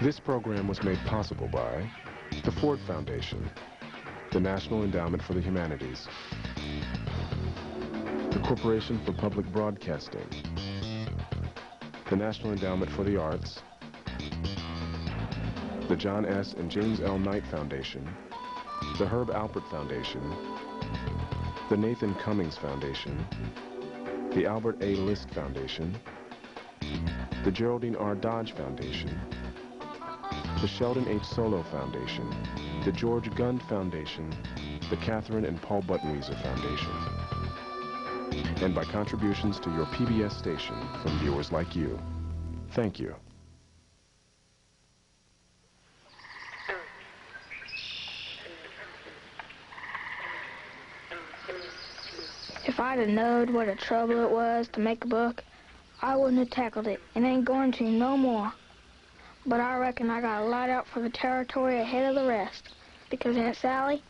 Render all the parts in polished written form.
This program was made possible by the Ford Foundation, the National Endowment for the Humanities, the Corporation for Public Broadcasting, the National Endowment for the Arts, the John S. and James L. Knight Foundation, the Herb Alpert Foundation, the Nathan Cummings Foundation, the Albert A. List Foundation, the Geraldine R. Dodge Foundation, the Sheldon H. Solo Foundation, the George Gund Foundation, the Catherine and Paul Buttenwieser Foundation, and by contributions to your PBS station from viewers like you. Thank you. If I'd have known what a trouble it was to make a book, I wouldn't have tackled it, and ain't going to no more. But I reckon I got a lot out for the territory ahead of the rest, because Aunt Sally,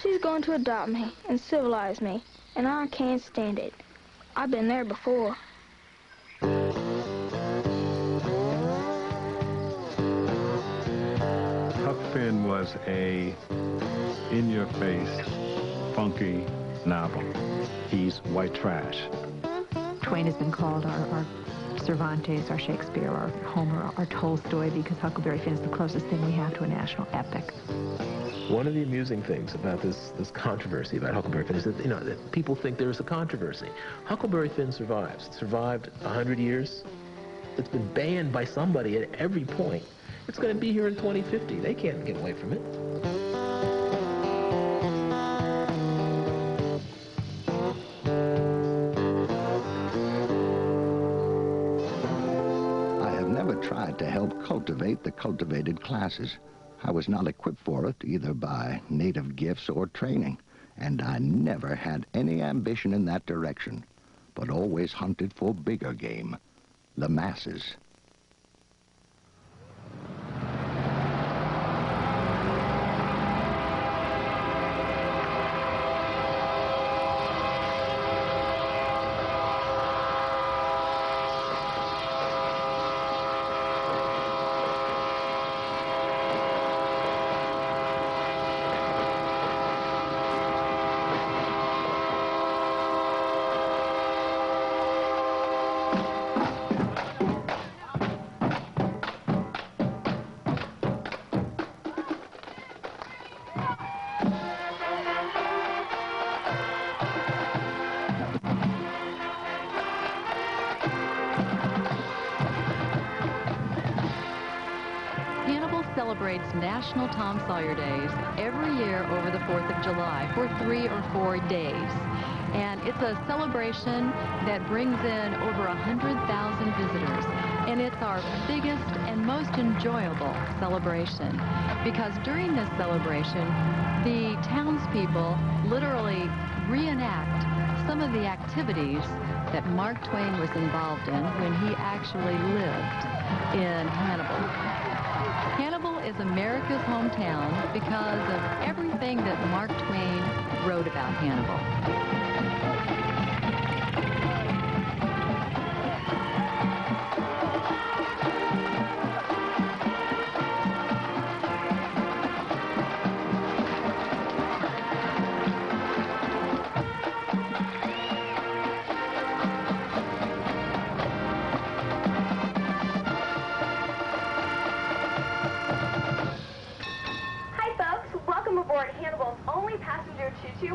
she's going to adopt me and civilize me, and I can't stand it. I've been there before. Huck Finn was a in-your-face, funky novel. He's white trash. Twain has been called our Cervantes, our Shakespeare, our Homer, our Tolstoy, because Huckleberry Finn is the closest thing we have to a national epic. One of the amusing things about this controversy about Huckleberry Finn is that, that people think there's a controversy. Huckleberry Finn survives. It survived 100 years. It's been banned by somebody at every point. It's going to be here in 2050. They can't get away from it. Tried to help cultivate the cultivated classes. I was not equipped for it, either by native gifts or training, and I never had any ambition in that direction, but always hunted for bigger game, the masses. Celebrates National Tom Sawyer Days every year over the 4th of July for 3 or 4 days. And it's a celebration that brings in over 100,000 visitors. And it's our biggest and most enjoyable celebration, because during this celebration, the townspeople literally reenact some of the activities that Mark Twain was involved in when he actually lived in Hannibal. Hannibal is America's hometown because of everything that Mark Twain wrote about Hannibal.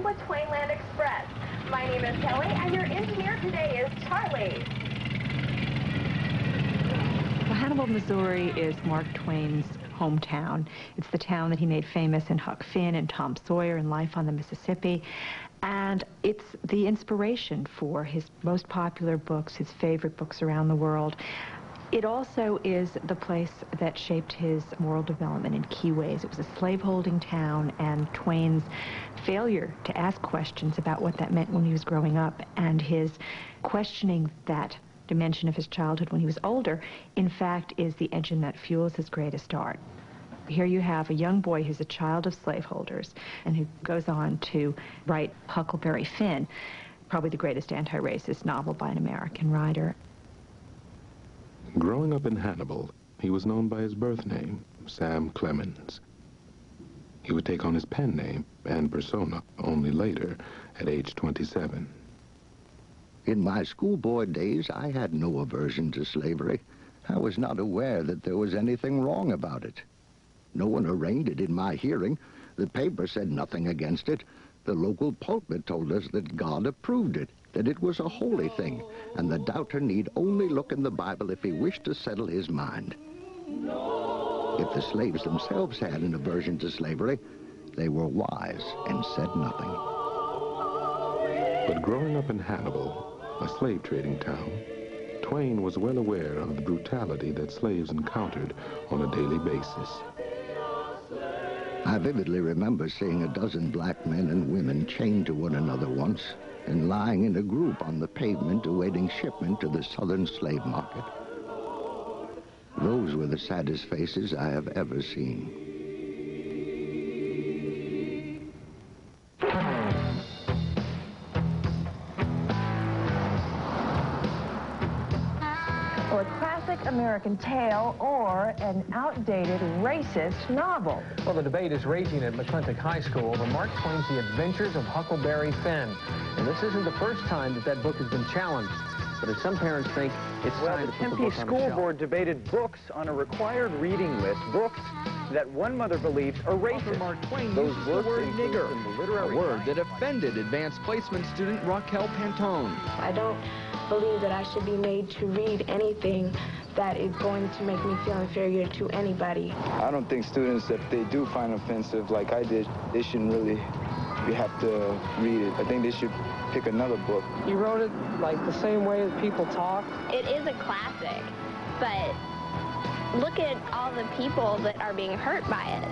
With Twainland Express. My name is Kelly, and your engineer today is Charlie. Well, Hannibal, Missouri is Mark Twain's hometown. It's the town that he made famous in Huck Finn and Tom Sawyer and Life on the Mississippi. And it's the inspiration for his most popular books, his favorite books around the world. It also is the place that shaped his moral development in key ways. It was a slaveholding town, and Twain's failure to ask questions about what that meant when he was growing up, and his questioning that dimension of his childhood when he was older, in fact, is the engine that fuels his greatest art. Here you have a young boy who's a child of slaveholders and who goes on to write Huckleberry Finn, probably the greatest anti-racist novel by an American writer. Growing up in Hannibal he was known by his birth name, Sam Clemens. He would take on his pen name and persona only later, at age 27. In my schoolboy days, I had no aversion to slavery. I was not aware that there was anything wrong about it. No one arraigned it in my hearing. The paper said nothing against it. The local pulpit told us that God approved it, that it was a holy thing, and the doubter need only look in the Bible if he wished to settle his mind. If the slaves themselves had an aversion to slavery, they were wise and said nothing. But growing up in Hannibal, a slave trading town, Twain was well aware of the brutality that slaves encountered on a daily basis. I vividly remember seeing a dozen black men and women chained to one another once and lying in a group on the pavement awaiting shipment to the southern slave market. Those were the saddest faces I have ever seen. Or a classic American tale or an outdated racist novel. Well, the debate is raging at McClintock High School over Mark Twain's The Adventures of Huckleberry Finn. And this isn't the first time that book has been challenged. But as some parents think, it's time to put the book on the shelf. The Tempe School Board debated books on a required reading list, books that one mother believes are racist. Mark Twain Those uses books the word include nigger, the literary a word that offended advanced placement student Raquel Pantone. I don't believe that I should be made to read anything that is going to make me feel inferior to anybody. I don't think students, if they do find offensive like I did, they shouldn't really have to read it. I think they should pick another book. You wrote it like the same way that people talk. It is a classic, but look at all the people that are being hurt by it.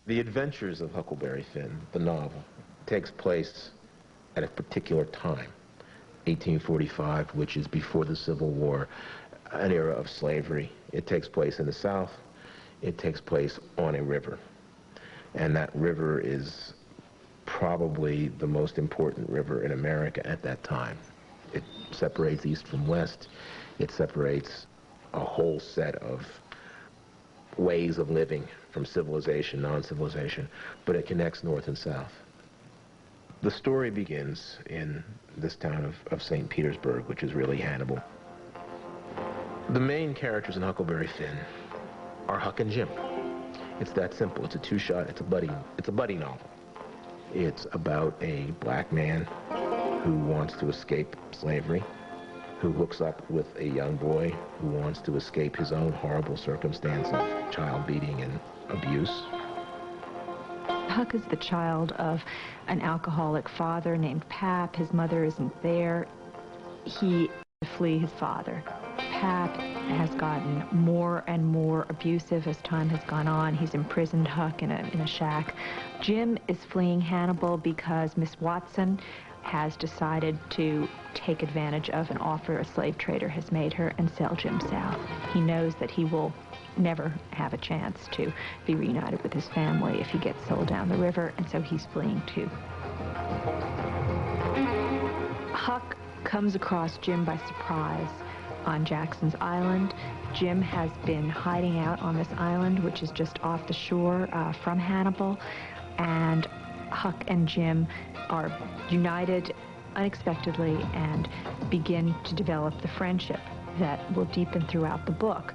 The Adventures of Huckleberry Finn, the novel, takes place at a particular time, 1845, which is before the Civil War, an era of slavery. It takes place in the South. It takes place on a river. And that river is probably the most important river in America at that time. It separates East from West. It separates a whole set of ways of living from civilization, non-civilization, but it connects North and South. The story begins in this town of St. Petersburg, which is really Hannibal. The main characters in Huckleberry Finn are Huck and Jim. It's that simple. It's a two-shot. It's a buddy novel. It's about a black man who wants to escape slavery, who hooks up with a young boy who wants to escape his own horrible circumstance of child beating and abuse. Huck is the child of an alcoholic father named Pap. His mother isn't there. He has to flee his father. Pap has gotten more and more abusive as time has gone on. He's imprisoned Huck in a shack. Jim is fleeing Hannibal because Miss Watson has decided to take advantage of an offer a slave trader has made her and sell Jim south. He knows that he will never have a chance to be reunited with his family if he gets sold down the river, and so he's fleeing too. Huck comes across Jim by surprise on Jackson's Island. Jim has been hiding out on this island, which is just off the shore from Hannibal, and Huck and Jim are united unexpectedly and begin to develop the friendship that will deepen throughout the book.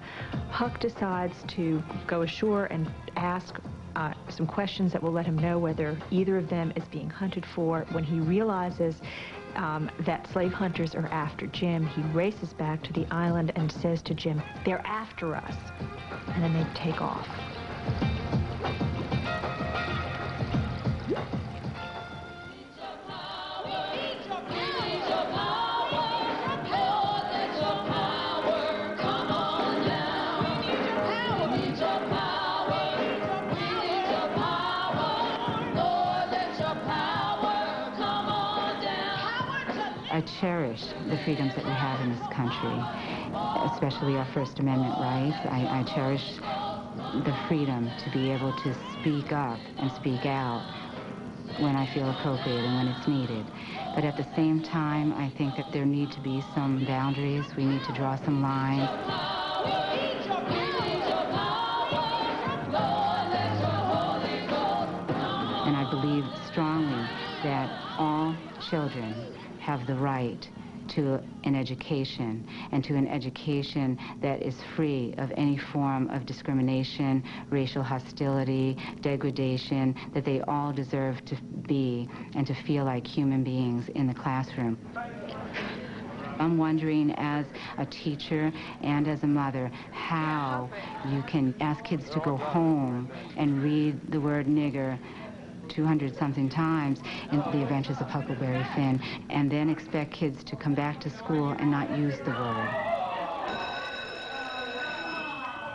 Huck decides to go ashore and ask some questions that will let him know whether either of them is being hunted for. When he realizes that slave hunters are after Jim, he races back to the island and says to Jim, "They're after us," and then they take off. I cherish the freedoms that we have in this country, especially our First Amendment rights. I cherish the freedom to be able to speak up and speak out when I feel appropriate and when it's needed. But at the same time, I think that there need to be some boundaries. We need to draw some lines. And I believe strongly that all children have the right to an education, and to an education that is free of any form of discrimination, racial hostility, degradation, that they all deserve to be and to feel like human beings in the classroom. I'm wondering, as a teacher and as a mother, how you can ask kids to go home and read the word nigger 200-something times in The Adventures of Huckleberry Finn, and then expect kids to come back to school and not use the word.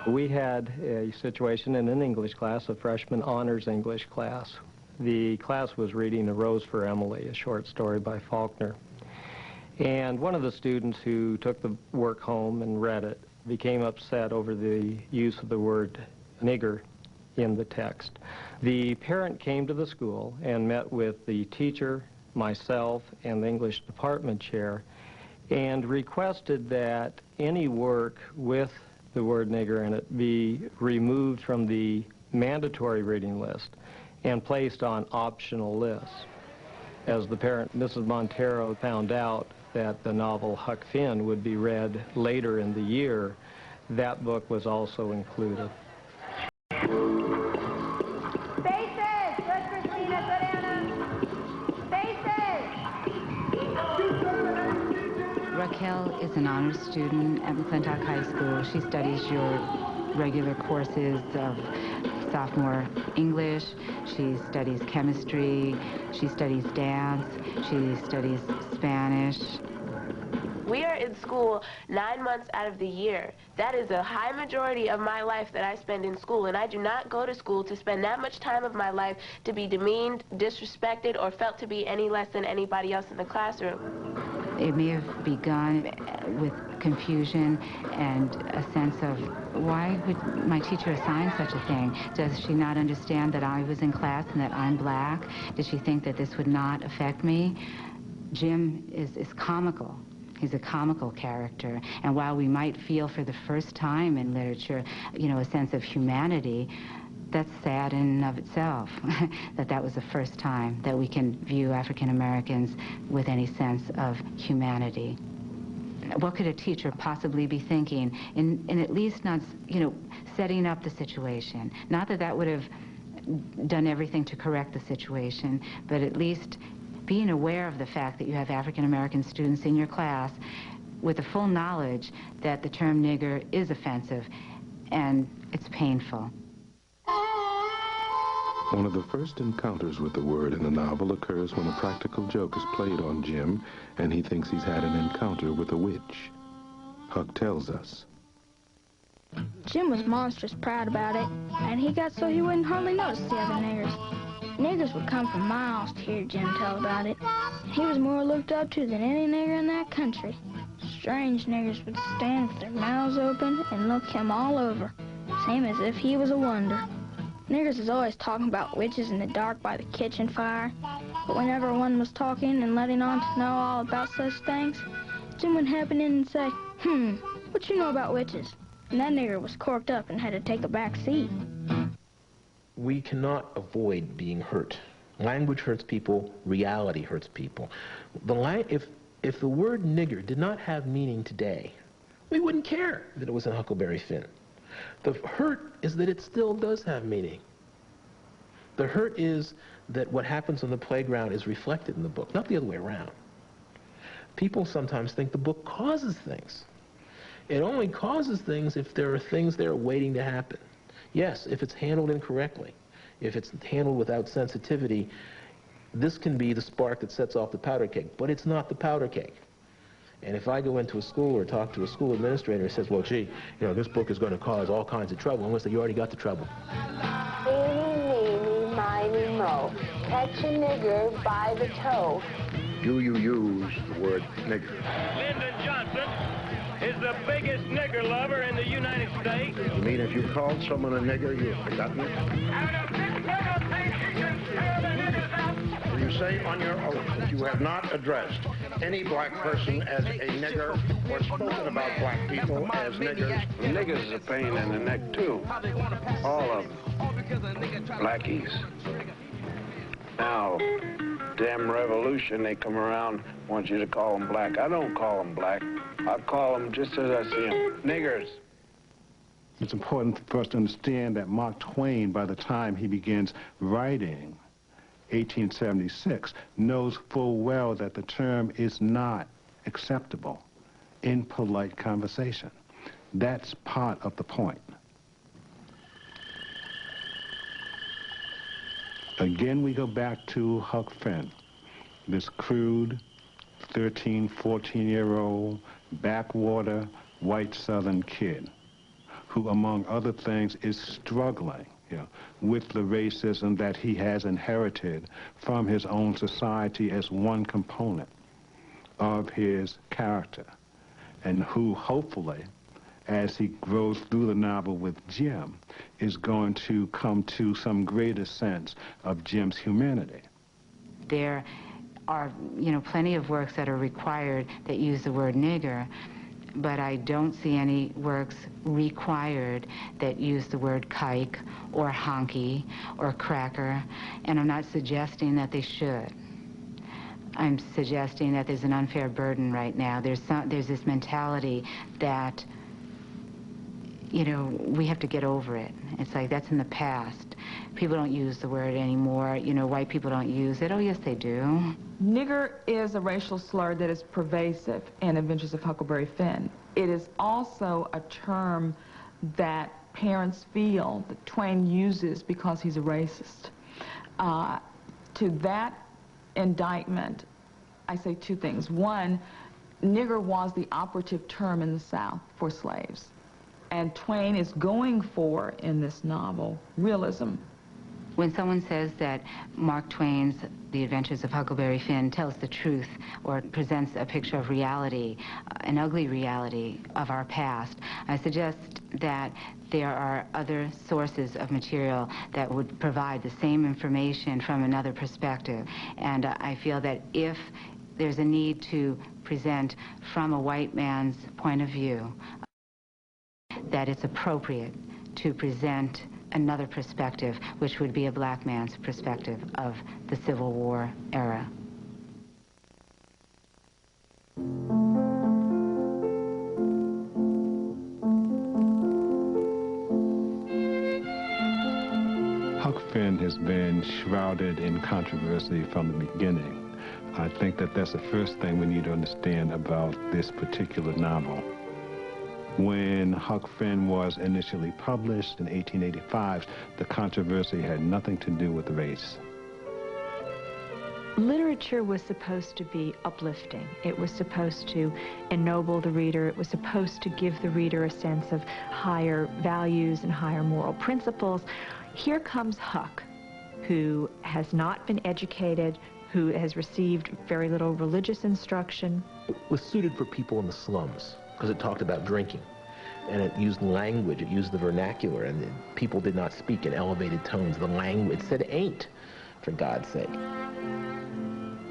We had a situation in an English class, a freshman honors English class. The class was reading A Rose for Emily, a short story by Faulkner. And one of the students who took the work home and read it became upset over the use of the word nigger in the text. The parent came to the school and met with the teacher, myself, and the English department chair, and requested that any work with the word nigger in it be removed from the mandatory reading list and placed on optional lists. As the parent, Mrs. Montero, found out that the novel Huck Finn would be read later in the year, that book was also included. Raquel is an honors student at McClintock High School. She studies your regular courses of sophomore English. She studies chemistry. She studies dance. She studies Spanish. We are in school 9 months out of the year. That is a high majority of my life that I spend in school, and I do not go to school to spend that much time of my life to be demeaned, disrespected, or felt to be any less than anybody else in the classroom. It may have begun with confusion and a sense of, why would my teacher assign such a thing? Does she not understand that I was in class and that I'm black? Did she think that this would not affect me? Jim is comical. He's a comical character, and while we might feel for the first time in literature, a sense of humanity, that's sad in and of itself, that was the first time that we can view African Americans with any sense of humanity. What could a teacher possibly be thinking in at least not, setting up the situation? Not that that would have done everything to correct the situation, but at least being aware of the fact that you have African American students in your class with the full knowledge that the term nigger is offensive and it's painful. One of the first encounters with the word in the novel occurs when a practical joke is played on Jim and he thinks he's had an encounter with a witch. Huck tells us. Jim was monstrous proud about it, and he got so he wouldn't hardly notice the other niggers. Niggers would come from miles to hear Jim tell about it. He was more looked up to than any nigger in that country. Strange niggers would stand with their mouths open and look him all over, same as if he was a wonder. Niggers is always talking about witches in the dark by the kitchen fire, but whenever one was talking and letting on to know all about such things, Jim would happen in and say, what you know about witches? And that nigger was corked up and had to take a back seat. We cannot avoid being hurt. Language hurts people, reality hurts people. If the word nigger did not have meaning today, we wouldn't care that it was in Huckleberry Finn. The hurt is that it still does have meaning. The hurt is that what happens on the playground is reflected in the book, not the other way around. People sometimes think the book causes things. It only causes things if there are things there waiting to happen. Yes, if it's handled incorrectly, if it's handled without sensitivity, this can be the spark that sets off the powder keg, but it's not the powder keg. And if I go into a school or talk to a school administrator who says, well, gee, this book is going to cause all kinds of trouble, unless you already got the trouble. Eeny, meeny, miny, mo, catch a nigger by the toe. Do you use the word nigger? Lyndon Johnson is the biggest nigger lover in the United States. You mean if you called someone a nigger, you've forgotten it? And a big nigger thinks he can tear the niggers out Will you say on your oath that you have not addressed any black person as a nigger or spoken about black people as niggers? Niggers is a pain in the neck, too. All of them. Blackies. Now, damn revolution, they come around, want you to call them black. I don't call them black. I call them just as I see them, niggers. It's important for us to understand that Mark Twain, by the time he begins writing, 1876, knows full well that the term is not acceptable in polite conversation. That's part of the point. Again, we go back to Huck Finn, this crude 13, 14-year-old backwater white Southern kid who, among other things, is struggling with the racism that he has inherited from his own society as one component of his character, and who, hopefully, as he grows through the novel with Jim, is going to come to some greater sense of Jim's humanity. There are, plenty of works that are required that use the word nigger, but I don't see any works required that use the word kike or honky or cracker, and I'm not suggesting that they should. I'm suggesting that there's an unfair burden right now. There's this mentality that, we have to get over it. It's like, that's in the past. People don't use the word anymore. White people don't use it. Oh, yes, they do. Nigger is a racial slur that is pervasive in Adventures of Huckleberry Finn. It is also a term that parents feel that Twain uses because he's a racist. To that indictment, I say two things. One, nigger was the operative term in the South for slaves. And Twain is going for, in this novel, realism. When someone says that Mark Twain's The Adventures of Huckleberry Finn tells the truth or presents a picture of reality, an ugly reality of our past, I suggest that there are other sources of material that would provide the same information from another perspective. And I feel that if there's a need to present from a white man's point of view, that it's appropriate to present another perspective, which would be a black man's perspective of the Civil War era. Huck Finn has been shrouded in controversy from the beginning. I think that that's the first thing we need to understand about this particular novel. When Huck Finn was initially published in 1885, the controversy had nothing to do with race. Literature was supposed to be uplifting. It was supposed to ennoble the reader. It was supposed to give the reader a sense of higher values and higher moral principles. Here comes Huck, who has not been educated, who has received very little religious instruction. It was suited for people in the slums, because it talked about drinking, and it used language, it used the vernacular, and people did not speak in elevated tones. The language, it said ain't, for God's sake.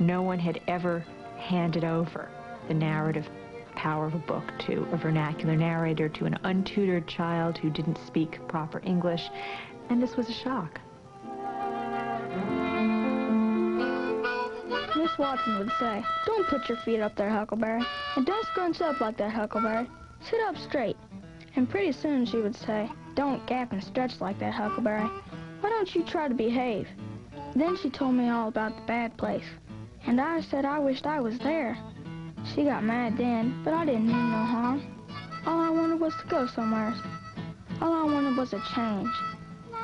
No one had ever handed over the narrative power of a book to a vernacular narrator, to an untutored child who didn't speak proper English, and this was a shock. Miss Watson would say, "Don't put your feet up there, Huckleberry, and don't scrunch up like that, Huckleberry. Sit up straight." And pretty soon she would say, "Don't gap and stretch like that, Huckleberry. Why don't you try to behave?" Then she told me all about the bad place, and I said I wished I was there. She got mad then, but I didn't mean no harm. All I wanted was to go somewhere. All I wanted was a change.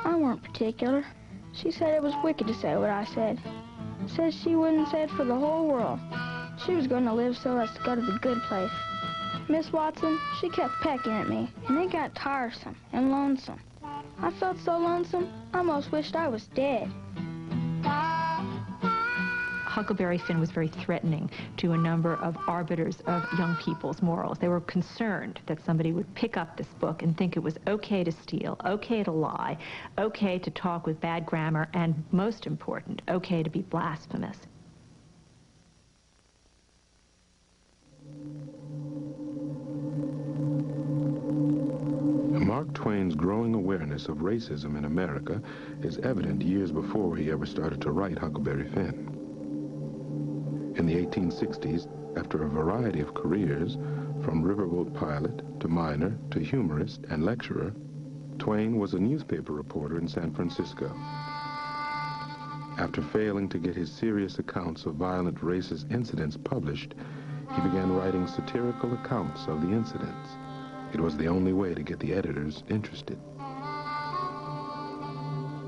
I weren't particular. She said it was wicked to say what I said. Said she wouldn't say it for the whole world. She was going to live so as to go to the good place. Miss Watson, she kept pecking at me, and it got tiresome and lonesome. I felt so lonesome, I almost wished I was dead. Huckleberry Finn was very threatening to a number of arbiters of young people's morals. They were concerned that somebody would pick up this book and think it was okay to steal, okay to lie, okay to talk with bad grammar, and most important, okay to be blasphemous. Mark Twain's growing awareness of racism in America is evident years before he ever started to write Huckleberry Finn. In the 1860s, after a variety of careers, from riverboat pilot to miner to humorist and lecturer, Twain was a newspaper reporter in San Francisco. After failing to get his serious accounts of violent racist incidents published, he began writing satirical accounts of the incidents. It was the only way to get the editors interested.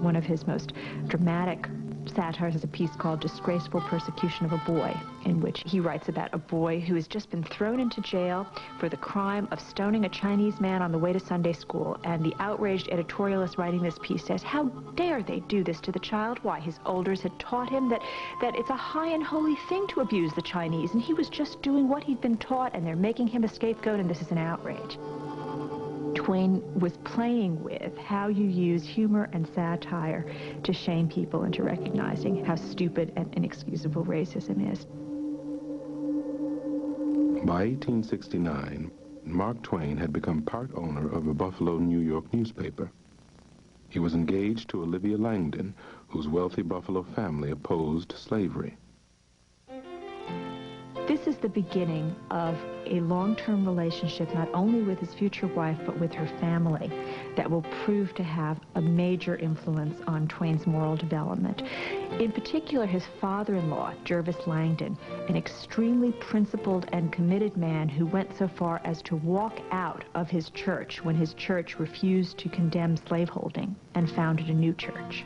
One of his most dramatic satires is a piece called Disgraceful Persecution of a Boy, in which he writes about a boy who has just been thrown into jail for the crime of stoning a Chinese man on the way to Sunday school, and the outraged editorialist writing this piece says, how dare they do this to the child? Why, his elders had taught him that it's a high and holy thing to abuse the Chinese, and he was just doing what he'd been taught, and they're making him a scapegoat, and this is an outrage. Twain was playing with how you use humor and satire to shame people into recognizing how stupid and inexcusable racism is. By 1869, Mark Twain had become part owner of a Buffalo, New York newspaper. He was engaged to Olivia Langdon, whose wealthy Buffalo family opposed slavery. This is the beginning of a long-term relationship, not only with his future wife, but with her family, that will prove to have a major influence on Twain's moral development. In particular, his father-in-law, Jervis Langdon, an extremely principled and committed man who went so far as to walk out of his church when his church refused to condemn slaveholding and founded a new church.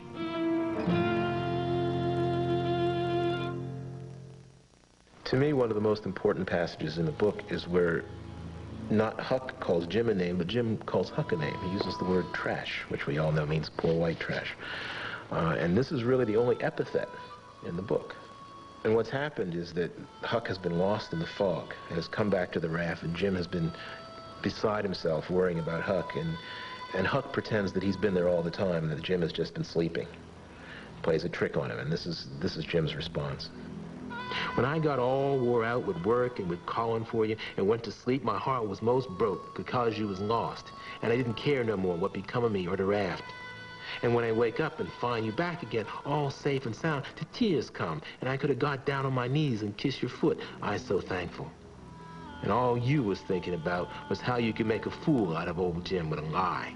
To me, one of the most important passages in the book is where not Huck calls Jim a name, but Jim calls Huck a name. He uses the word trash, which we all know means poor white trash. And this is really the only epithet in the book. And what's happened is that Huck has been lost in the fog, has come back to the raft, and Jim has been beside himself worrying about Huck. And Huck pretends that he's been there all the time and that Jim has just been sleeping. Plays a trick on him, and this is Jim's response. When I got all wore out with work and with calling for you and went to sleep, my heart was most broke because you was lost, and I didn't care no more what become of me or the raft. And when I wake up and find you back again, all safe and sound, the tears come, and I could have got down on my knees and kissed your foot. I so thankful. And all you was thinking about was how you could make a fool out of old Jim with a lie.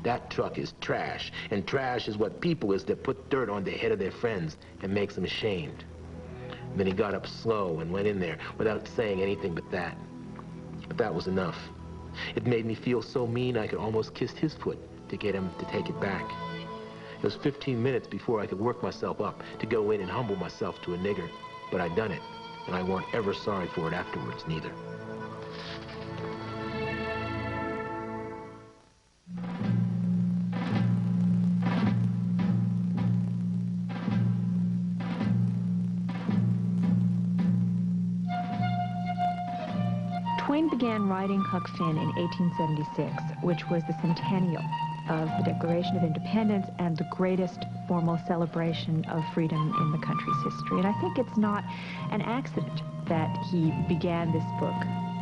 That truck is trash, and trash is what people is that put dirt on the head of their friends and makes them ashamed. Then he got up slow and went in there without saying anything but that. But that was enough. It made me feel so mean I could almost kiss his foot to get him to take it back. It was 15 minutes before I could work myself up to go in and humble myself to a nigger. But I done it, and I weren't ever sorry for it afterwards, neither. Twain began writing Huck Finn in 1876, which was the centennial of the Declaration of Independence and the greatest formal celebration of freedom in the country's history. And I think it's not an accident that he began this book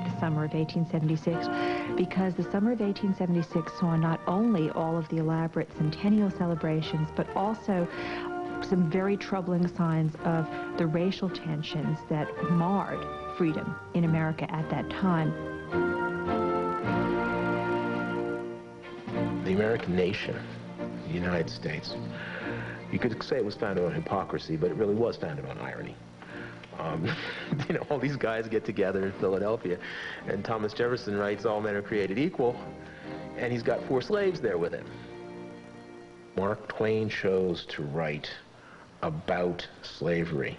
the summer of 1876, because the summer of 1876 saw not only all of the elaborate centennial celebrations, but also some very troubling signs of the racial tensions that marred freedom in America at that time. The American nation, the United States, you could say it was founded on hypocrisy, but it really was founded on irony. You know, all these guys get together in Philadelphia, and Thomas Jefferson writes, all men are created equal, and he's got 4 slaves there with him. Mark Twain chose to write about slavery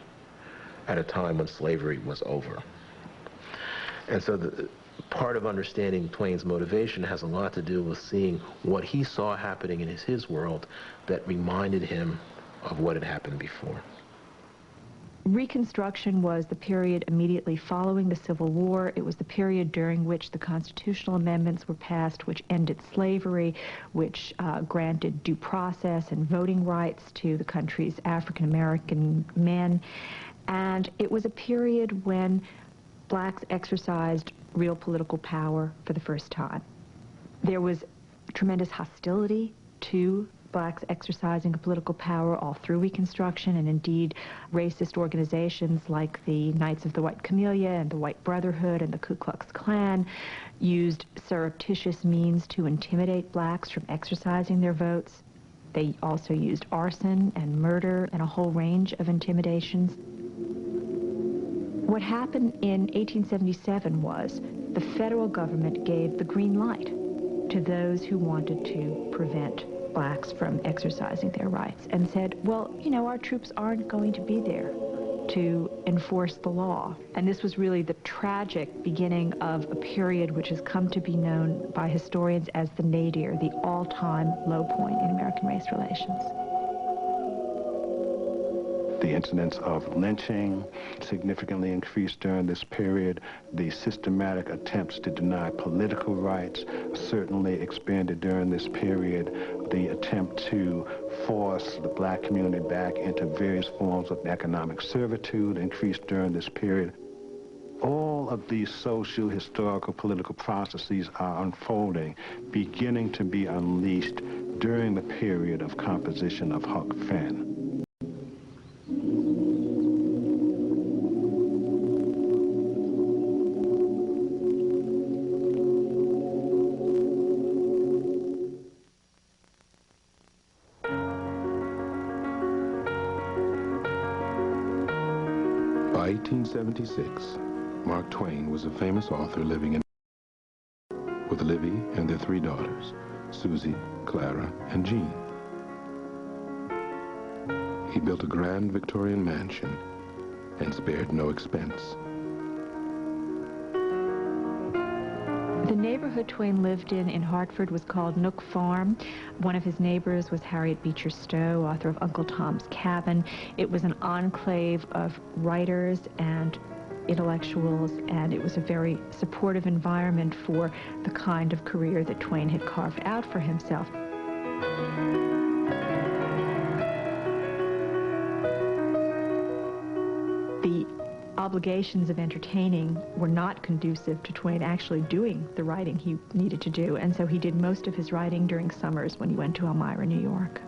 at a time when slavery was over. And so the part of understanding Twain's motivation has a lot to do with seeing what he saw happening in his world that reminded him of what had happened before. Reconstruction was the period immediately following the Civil War. It was the period during which the constitutional amendments were passed, which ended slavery, which granted due process and voting rights to the country's African-American men. And it was a period when blacks exercised real political power for the first time. There was tremendous hostility to blacks exercising political power all through Reconstruction, and indeed racist organizations like the Knights of the White Camellia and the White Brotherhood and the Ku Klux Klan used surreptitious means to intimidate blacks from exercising their votes. They also used arson and murder and a whole range of intimidations. What happened in 1877 was the federal government gave the green light to those who wanted to prevent blacks from exercising their rights and said, well, you know, our troops aren't going to be there to enforce the law. And this was really the tragic beginning of a period which has come to be known by historians as the nadir, the all-time low point in American race relations. The incidence of lynching significantly increased during this period. The systematic attempts to deny political rights certainly expanded during this period. The attempt to force the black community back into various forms of economic servitude increased during this period. All of these social, historical, political processes are unfolding, beginning to be unleashed during the period of composition of Huck Finn. By 1876, Mark Twain was a famous author living in with Livy and their 3 daughters, Susie, Clara, and Jean. He built a grand Victorian mansion and spared no expense. The neighborhood Twain lived in Hartford was called Nook Farm. One of his neighbors was Harriet Beecher Stowe, author of Uncle Tom's Cabin. It was an enclave of writers and intellectuals, and it was a very supportive environment for the kind of career that Twain had carved out for himself. The obligations of entertaining were not conducive to Twain actually doing the writing he needed to do, and so he did most of his writing during summers when he went to Elmira, New York.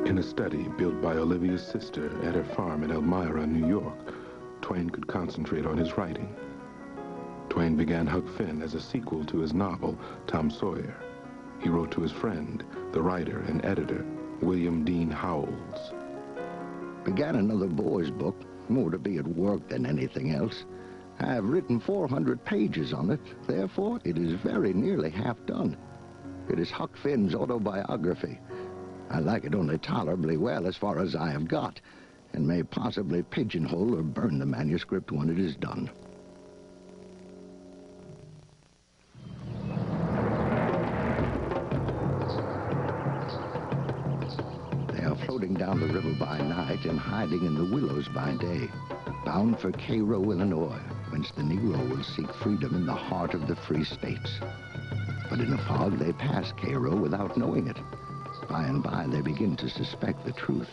In a study built by Olivia's sister at her farm in Elmira, New York, Twain could concentrate on his writing. Twain began Huck Finn as a sequel to his novel, Tom Sawyer. He wrote to his friend, the writer and editor, William Dean Howells. Began another boy's book, more to be at work than anything else. I have written 400 pages on it, therefore it is very nearly half done. It is Huck Finn's autobiography. I like it only tolerably well as far as I have got, and may possibly pigeonhole or burn the manuscript when it is done. Floating down the river by night and hiding in the willows by day, bound for Cairo, Illinois, whence the Negro will seek freedom in the heart of the free states. But in a fog they pass Cairo without knowing it. By and by they begin to suspect the truth.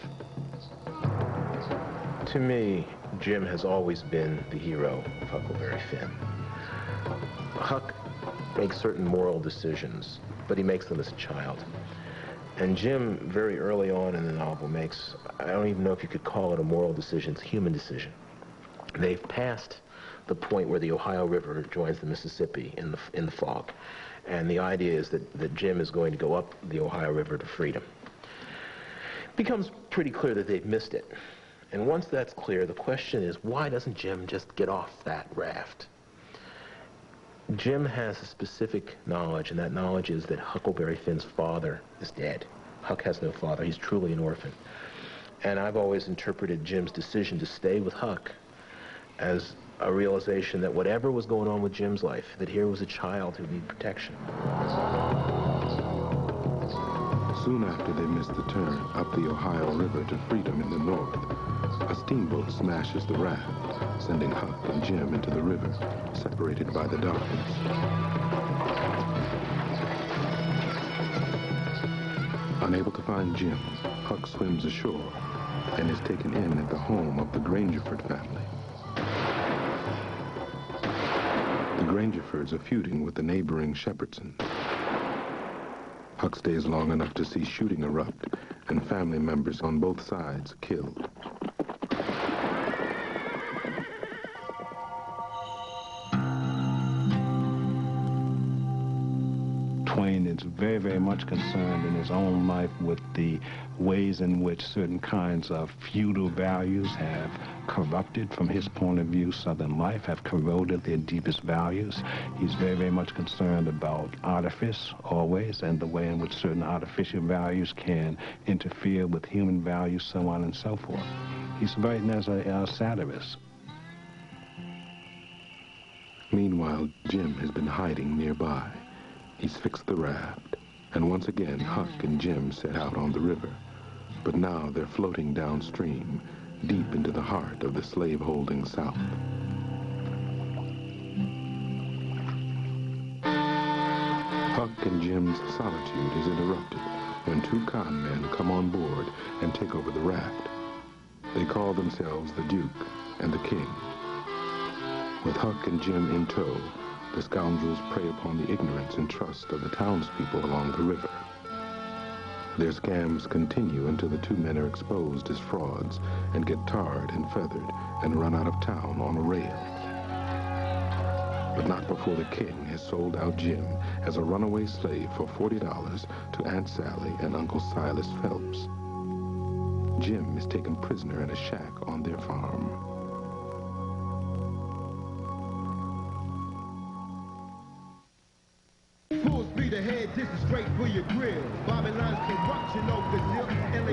To me, Jim has always been the hero of Huckleberry Finn. Huck makes certain moral decisions, but he makes them as a child. And Jim, very early on in the novel, makes, I don't even know if you could call it a moral decision, it's a human decision. They've passed the point where the Ohio River joins the Mississippi in the fog. And the idea is that Jim is going to go up the Ohio River to freedom. It becomes pretty clear that they've missed it. And once that's clear, the question is, why doesn't Jim just get off that raft? Jim has a specific knowledge, and that knowledge is that Huckleberry Finn's father is dead. Huck has no father. He's truly an orphan. And I've always interpreted Jim's decision to stay with Huck as a realization that whatever was going on with Jim's life, that here was a child who needed protection. Soon after they miss the turn up the Ohio River to freedom in the north, a steamboat smashes the raft, sending Huck and Jim into the river, separated by the darkness. Unable to find Jim, Huck swims ashore and is taken in at the home of the Grangerford family. The Grangerfords are feuding with the neighboring Shepherdsons. Huck stays long enough to see shooting erupt and family members on both sides killed. Twain is very, very much concerned in his own life with the ways in which certain kinds of feudal values have corrupted, from his point of view, Southern life, have corroded their deepest values. He's very, very much concerned about artifice, always, and the way in which certain artificial values can interfere with human values, so on and so forth. He's writing as a satirist. Meanwhile, Jim has been hiding nearby. He's fixed the raft, and once again, Huck and Jim set out on the river. But now they're floating downstream, deep into the heart of the slave-holding South. Huck and Jim's solitude is interrupted when two con men come on board and take over the raft. They call themselves the Duke and the King. With Huck and Jim in tow, the scoundrels prey upon the ignorance and trust of the townspeople along the river. Their scams continue until the two men are exposed as frauds and get tarred and feathered and run out of town on a rail. But not before the King has sold out Jim as a runaway slave for $40 to Aunt Sally and Uncle Silas Phelps. Jim is taken prisoner in a shack on their farm.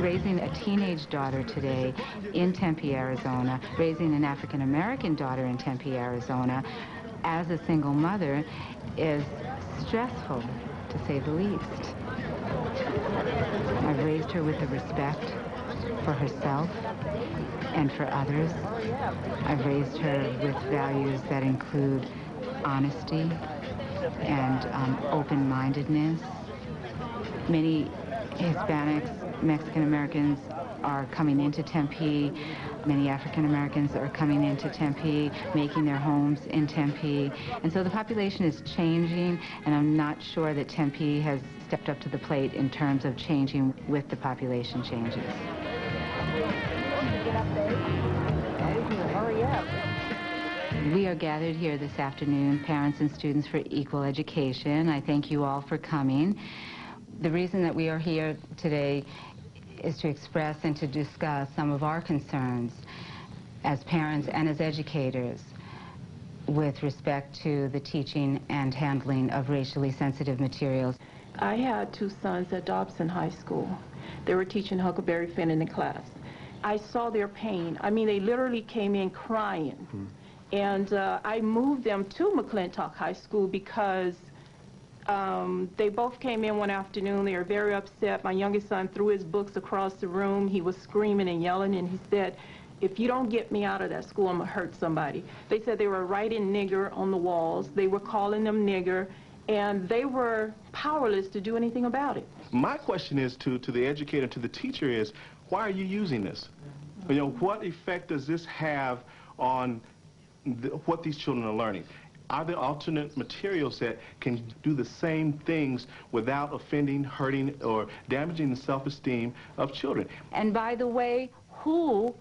Raising a teenage daughter today in Tempe, Arizona, raising an African-American daughter in Tempe, Arizona, as a single mother is stressful, to say the least. I've raised her with a respect for herself and for others. I've raised her with values that include honesty and open-mindedness. Many Hispanics, Mexican-Americans are coming into Tempe. Many African-Americans are coming into Tempe, making their homes in Tempe. And so the population is changing, and I'm not sure that Tempe has stepped up to the plate in terms of changing with the population changes. Hurry up. We are gathered here this afternoon, parents and students for equal education. I thank you all for coming. The reason that we are here today is to express and to discuss some of our concerns as parents and as educators with respect to the teaching and handling of racially sensitive materials. I had two sons at Dobson High School. They were teaching Huckleberry Finn in the class. I saw their pain. I mean, they literally came in crying. And I moved them to McClintock High School because they both came in one afternoon. They were very upset. My youngest son threw his books across the room. He was screaming and yelling, and he said, if you don't get me out of that school, I'm going to hurt somebody. They said they were writing nigger on the walls. They were calling them nigger, and they were powerless to do anything about it. My question is to the educator, to the teacher is, why are you using this? You know, what effect does this have on what these children are learning? Are there alternate materials that can do the same things without offending, hurting, or damaging the self-esteem of children? And by the way, who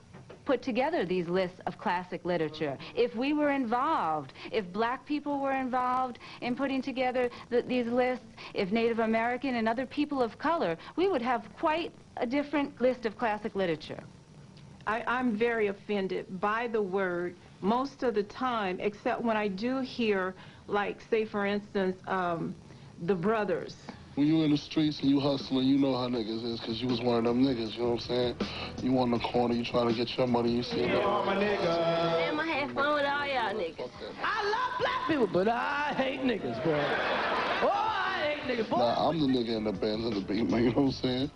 put together these lists of classic literature? If we were involved, if black people were involved in putting together these lists, if Native American and other people of color, we would have quite a different list of classic literature. I'm very offended by the word most of the time, except when I do hear, like, say, for instance, the brothers. When you in the streets and you hustling, you know how niggas is, because you was one of them niggas, you know what I'm saying? You on the corner, you trying to get your money, you see them. I'm a nigga. Damn, I had fun with all y'all niggas. I love black people, but I hate niggas, bro. Oh, I hate Nah, I'm the nigga in the band and the beat, man, you know what I'm saying?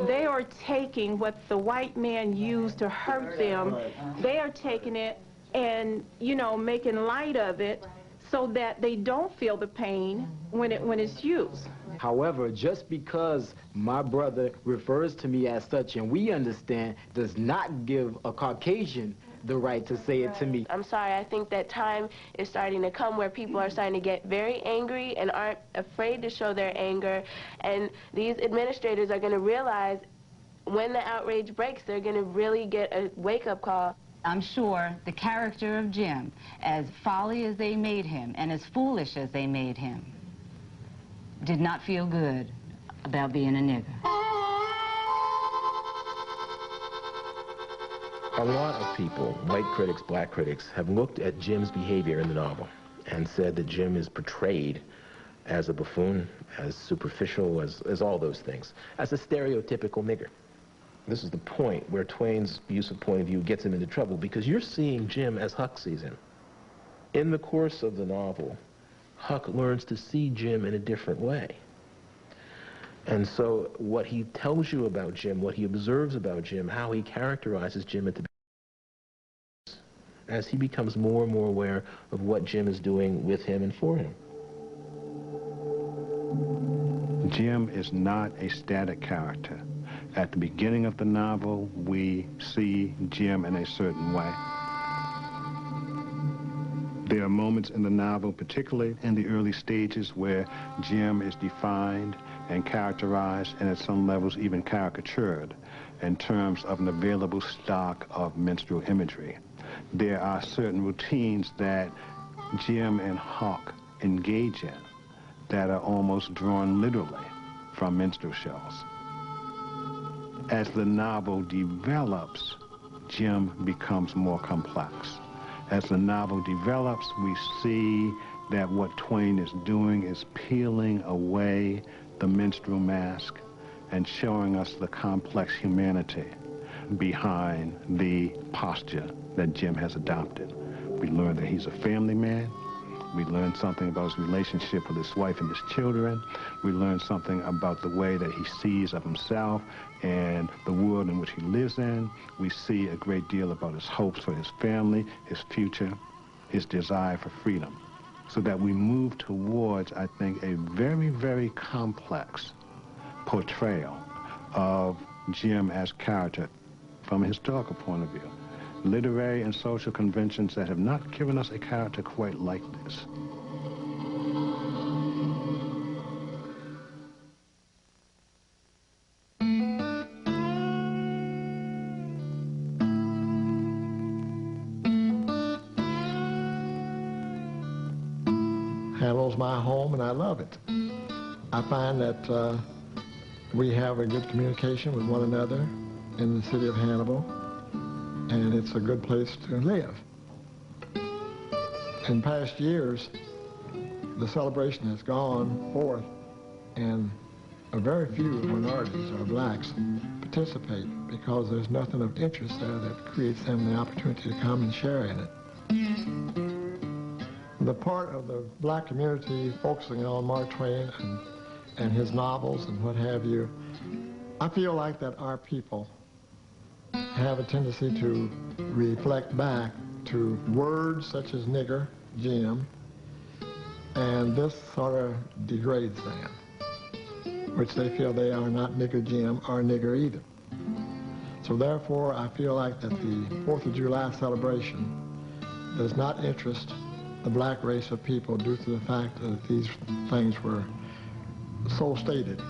They are taking what the white man used to hurt them, they are taking it and, you know, making light of it so that they don't feel the pain when it's used. However, just because my brother refers to me as such and we understand does not give a Caucasian the right to say it to me. I'm sorry, I think that time is starting to come where people are starting to get very angry and aren't afraid to show their anger, and these administrators are going to realize when the outrage breaks, they're going to really get a wake-up call. I'm sure the character of Jim, as folly as they made him and as foolish as they made him, did not feel good about being a nigger. A lot of people, white critics, black critics, have looked at Jim's behavior in the novel and said that Jim is portrayed as a buffoon, as superficial, as all those things, as a stereotypical nigger. This is the point where Twain's use of point of view gets him into trouble, because you're seeing Jim as Huck sees him. In the course of the novel, Huck learns to see Jim in a different way. And so what he tells you about Jim, what he observes about Jim, how he characterizes Jim at the beginning, as he becomes more and more aware of what Jim is doing with him and for him. Jim is not a static character. At the beginning of the novel, we see Jim in a certain way. There are moments in the novel, particularly in the early stages, where Jim is defined and characterized, and at some levels even caricatured, in terms of an available stock of minstrel imagery. There are certain routines that Jim and Huck engage in that are almost drawn literally from minstrel shows. As the novel develops, Jim becomes more complex. As the novel develops, we see that what Twain is doing is peeling away the minstrel mask and showing us the complex humanity behind the posture that Jim has adopted. We learn that he's a family man. We learn something about his relationship with his wife and his children. We learn something about the way that he sees of himself and the world in which he lives in. We see a great deal about his hopes for his family, his future, his desire for freedom. So that we move towards, I think, a very, very complex portrayal of Jim as character from a historical point of view. Literary and social conventions that have not given us a character quite like this. Hannibal's my home and I love it. I find that we have a good communication with one another in the city of Hannibal, and it's a good place to live. In past years, the celebration has gone forth, and a very few minorities or blacks participate because there's nothing of interest there that creates them the opportunity to come and share in it. The part of the black community focusing on Mark Twain and his novels and what have you, I feel like that our people have a tendency to reflect back to words such as nigger, Jim, and this sort of degrades them, which they feel they are not nigger Jim or nigger either. So therefore, I feel like that the 4th of July celebration does not interest the black race of people due to the fact that these things were so stated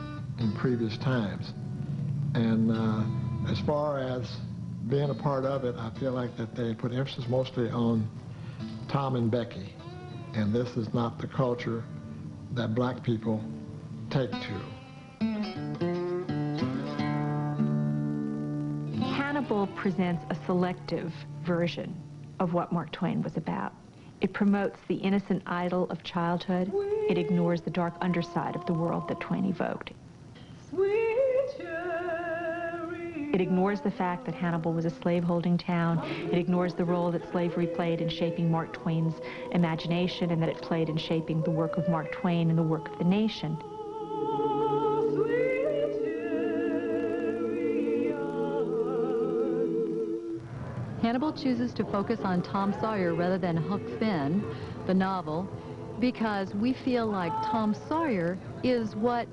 in previous times. And as far as being a part of it, I feel like that they put emphasis mostly on Tom and Becky, and this is not the culture that black people take to. Hannibal presents a selective version of what Mark Twain was about. It promotes the innocent idol of childhood. It ignores the dark underside of the world that Twain evoked. It ignores the fact that Hannibal was a slaveholding town. It ignores the role that slavery played in shaping Mark Twain's imagination and that it played in shaping the work of Mark Twain and the work of the nation. Hannibal chooses to focus on Tom Sawyer rather than Huck Finn, the novel, because we feel like Tom Sawyer is what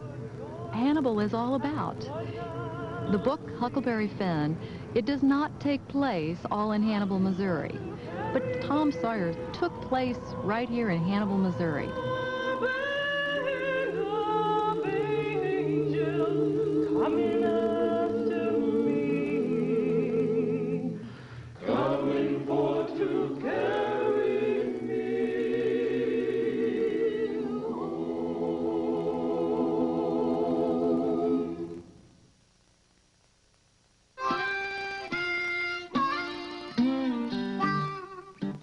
Hannibal is all about. The book, Huckleberry Finn, it does not take place all in Hannibal, Missouri. But Tom Sawyer took place right here in Hannibal, Missouri.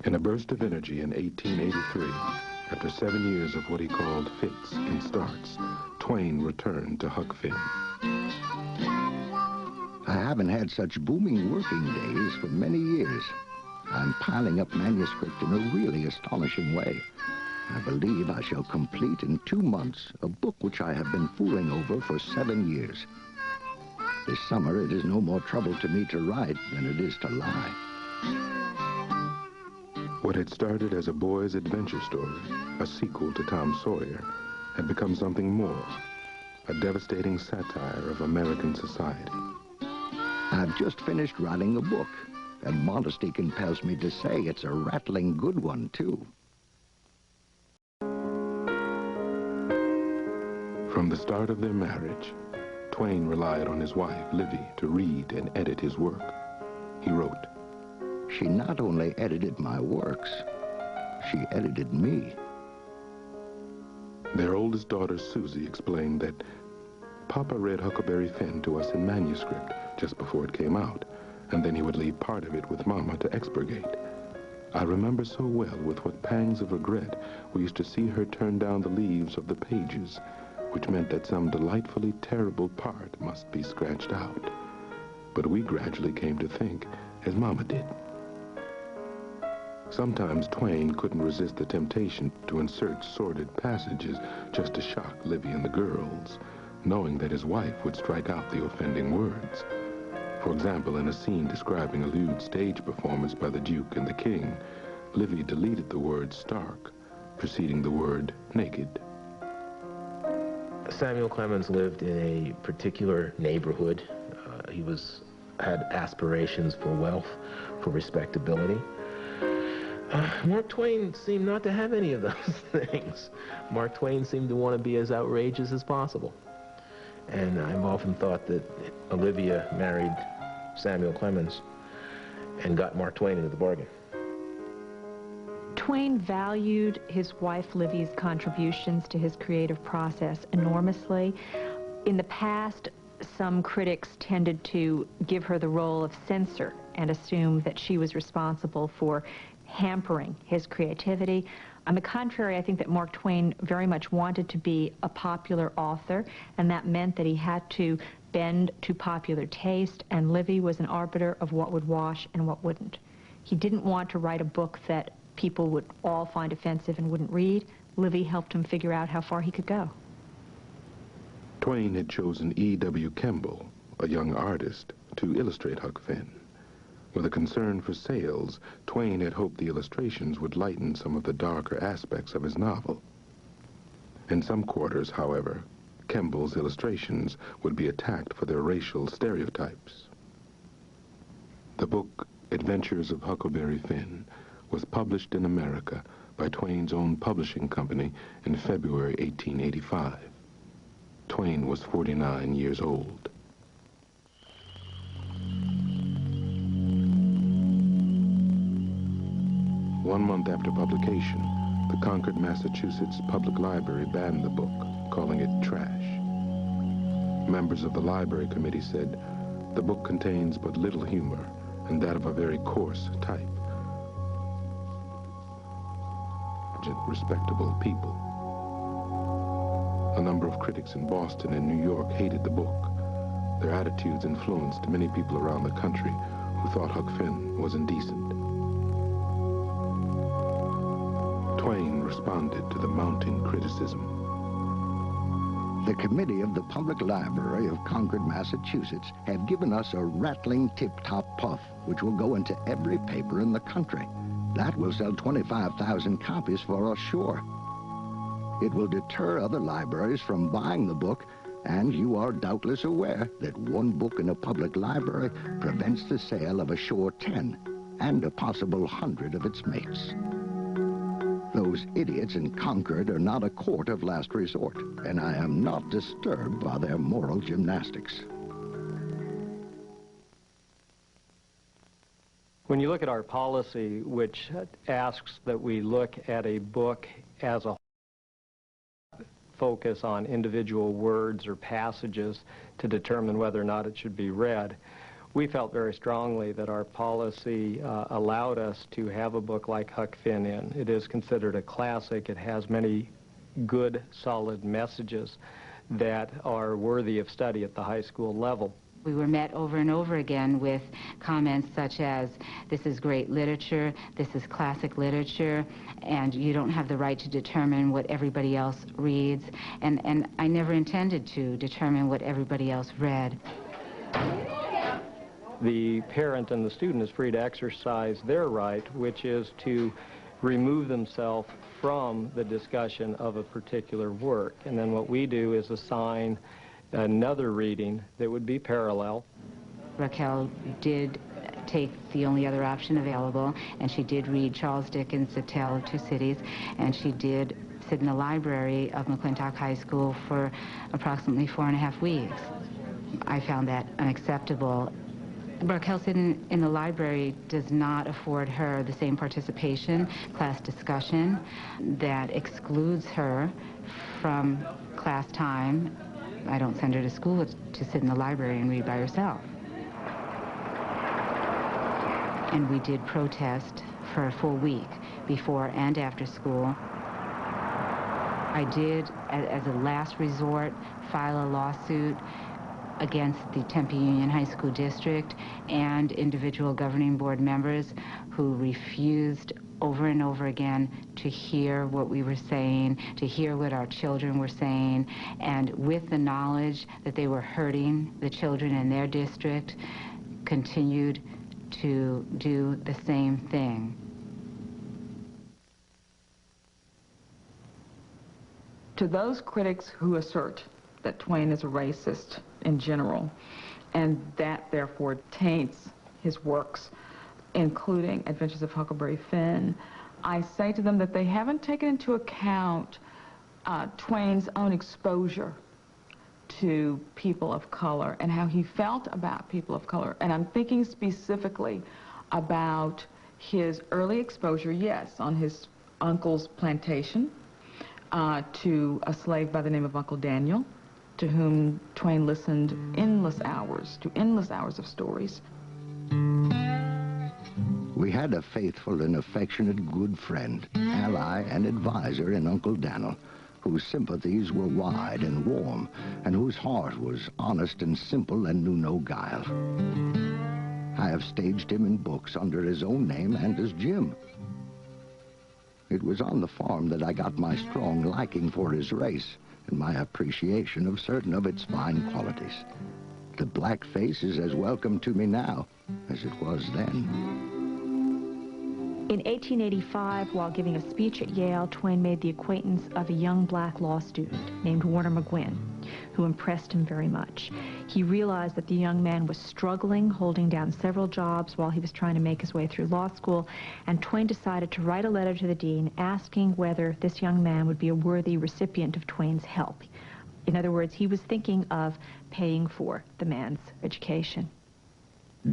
In a burst of energy in 1883, after 7 years of what he called fits and starts, Twain returned to Huck Finn. I haven't had such booming working days for many years. I'm piling up manuscript in a really astonishing way. I believe I shall complete in 2 months a book which I have been fooling over for 7 years. This summer it is no more trouble to me to write than it is to lie. What had started as a boy's adventure story, a sequel to Tom Sawyer, had become something more, a devastating satire of American society. I've just finished writing a book, and modesty compels me to say it's a rattling good one, too. From the start of their marriage, Twain relied on his wife, Livy, to read and edit his work. He wrote, "She not only edited my works, she edited me." Their oldest daughter, Susie, explained that Papa read Huckleberry Finn to us in manuscript just before it came out, and then he would leave part of it with Mama to expurgate. I remember so well with what pangs of regret we used to see her turn down the leaves of the pages, which meant that some delightfully terrible part must be scratched out. But we gradually came to think as Mama did. Sometimes Twain couldn't resist the temptation to insert sordid passages just to shock Livy and the girls, knowing that his wife would strike out the offending words. For example, in a scene describing a lewd stage performance by the Duke and the King, Livy deleted the word stark, preceding the word naked. Samuel Clemens lived in a particular neighborhood. He had aspirations for wealth, for respectability. Mark Twain seemed not to have any of those things. Mark Twain seemed to want to be as outrageous as possible. And I've often thought that Olivia married Samuel Clemens and got Mark Twain into the bargain. Twain valued his wife Livy's contributions to his creative process enormously. In the past, some critics tended to give her the role of censor and assume that she was responsible for hampering his creativity. On the contrary, I think that Mark Twain very much wanted to be a popular author, and that meant that he had to bend to popular taste, and Livy was an arbiter of what would wash and what wouldn't. He didn't want to write a book that people would all find offensive and wouldn't read. Livy helped him figure out how far he could go. Twain had chosen E.W. Kemble, a young artist, to illustrate Huck Finn. With a concern for sales, Twain had hoped the illustrations would lighten some of the darker aspects of his novel. In some quarters, however, Kemble's illustrations would be attacked for their racial stereotypes. The book, Adventures of Huckleberry Finn, was published in America by Twain's own publishing company in February 1885. Twain was 49 years old. One month after publication, the Concord, Massachusetts Public Library banned the book, calling it trash. Members of the library committee said, "The book contains but little humor, and that of a very coarse type. Respectable people." A number of critics in Boston and New York hated the book. Their attitudes influenced many people around the country who thought Huck Finn was indecent. Twain responded to the mounting criticism. The committee of the Public Library of Concord, Massachusetts, have given us a rattling tip-top puff, which will go into every paper in the country. That will sell 25,000 copies for us, sure. It will deter other libraries from buying the book, and you are doubtless aware that one book in a public library prevents the sale of a sure 10 and a possible 100 of its mates. Those idiots in Concord are not a court of last resort, and I am not disturbed by their moral gymnastics. When you look at our policy, which asks that we look at a book as a focus on individual words or passages to determine whether or not it should be read, we felt very strongly that our policy allowed us to have a book like Huck Finn in. It is considered a classic. It has many good, solid messages that are worthy of study at the high school level. We were met over and over again with comments such as, this is great literature, this is classic literature, and you don't have the right to determine what everybody else reads. And I never intended to determine what everybody else read. The parent and the student is free to exercise their right, which is to remove themselves from the discussion of a particular work. And then what we do is assign another reading that would be parallel. Raquel did take the only other option available, and she did read Charles Dickens' A Tale of Two Cities, and she did sit in the library of McClintock High School for approximately 4.5 weeks. I found that unacceptable. Raquel sitting in the library does not afford her the same participation, class discussion, that excludes her from class time. I don't send her to school to sit in the library and read by herself. And we did protest for a full week, before and after school. I did, as a last resort, file a lawsuit against the Tempe Union High School District and individual governing board members who refused over and over again to hear what we were saying, to hear what our children were saying, and with the knowledge that they were hurting the children in their district, continued to do the same thing. To those critics who assert that Twain is a racist in general, and that therefore taints his works, including Adventures of Huckleberry Finn, I say to them that they haven't taken into account Twain's own exposure to people of color and how he felt about people of color. And I'm thinking specifically about his early exposure, yes, on his uncle's plantation, to a slave by the name of Uncle Daniel, to whom Twain listened to endless hours of stories. We had a faithful and affectionate good friend, ally, and advisor in Uncle Daniel, whose sympathies were wide and warm, and whose heart was honest and simple and knew no guile. I have staged him in books under his own name and as Jim. It was on the farm that I got my strong liking for his race and my appreciation of certain of its fine qualities. The black face is as welcome to me now as it was then. In 1885, while giving a speech at Yale, Twain made the acquaintance of a young black law student named Warner McGuinn, who impressed him very much. He realized that the young man was struggling, holding down several jobs while he was trying to make his way through law school, and Twain decided to write a letter to the dean asking whether this young man would be a worthy recipient of Twain's help. In other words, he was thinking of paying for the man's education.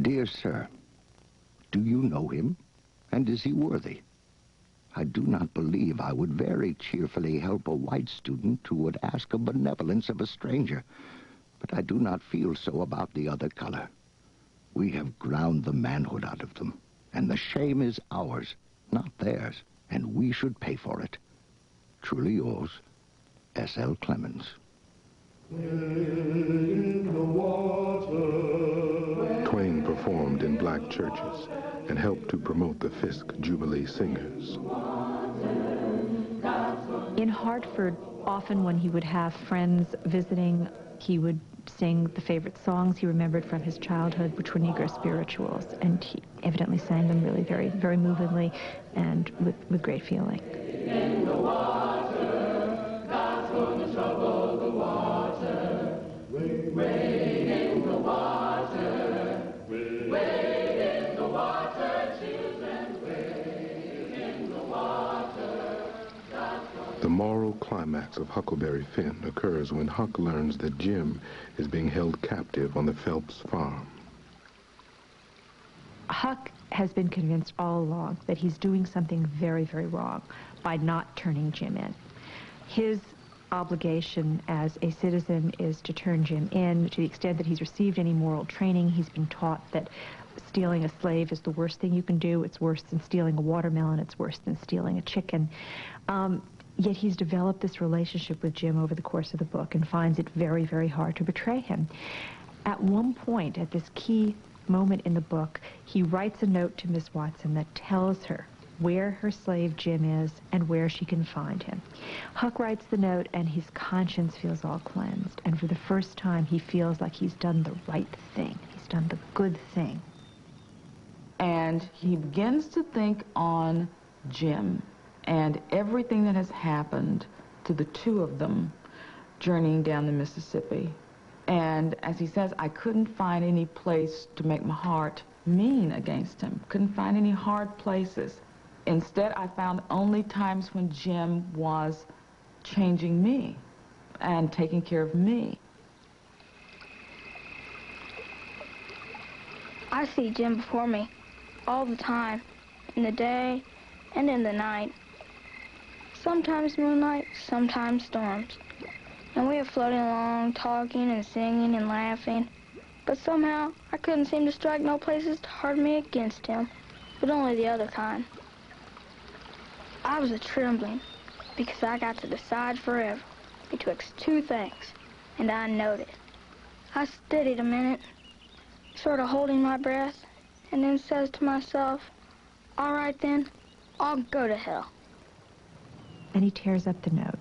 Dear sir, do you know him? And is he worthy? I do not believe I would very cheerfully help a white student who would ask a benevolence of a stranger, but I do not feel so about the other color. We have ground the manhood out of them, and the shame is ours, not theirs, and we should pay for it. Truly yours, S.L. Clemens. Twain performed in black churches and helped to promote the Fisk Jubilee Singers. In Hartford, often when he would have friends visiting, he would sing the favorite songs he remembered from his childhood, which were Negro spirituals, and he evidently sang them really very, very movingly and with great feeling. In the water, God's gonna trouble the water. Wade in the water. Wade in the water, children. Wade in the water. The moral climax of Huckleberry Finn occurs when Huck learns that Jim is being held captive on the Phelps farm. Huck has been convinced all along that he's doing something very, very wrong by not turning Jim in. His obligation as a citizen is to turn Jim in. To the extent that he's received any moral training, he's been taught that stealing a slave is the worst thing you can do. It's worse than stealing a watermelon. It's worse than stealing a chicken. Yet he's developed this relationship with Jim over the course of the book and finds it very, very hard to betray him. At one point, at this key moment in the book, he writes a note to Miss Watson that tells her where her slave Jim is and where she can find him. Huck writes the note and his conscience feels all cleansed, and for the first time he feels like he's done the right thing. He's done the good thing. And he begins to think on Jim and everything that has happened to the two of them journeying down the Mississippi. And as he says, I couldn't find any place to make my heart mean against him. Couldn't find any hard places. Instead, I found only times when Jim was changing me and taking care of me. I see Jim before me all the time, in the day and in the night. Sometimes moonlight, sometimes storms. And we are floating along, talking and singing and laughing. But somehow, I couldn't seem to strike no places to harden me against him, but only the other kind. I was a-trembling, because I got to decide forever betwixt two things, and I knowed it. I steadied a minute, sort of holding my breath, and then says to myself, all right then, I'll go to hell. And he tears up the note.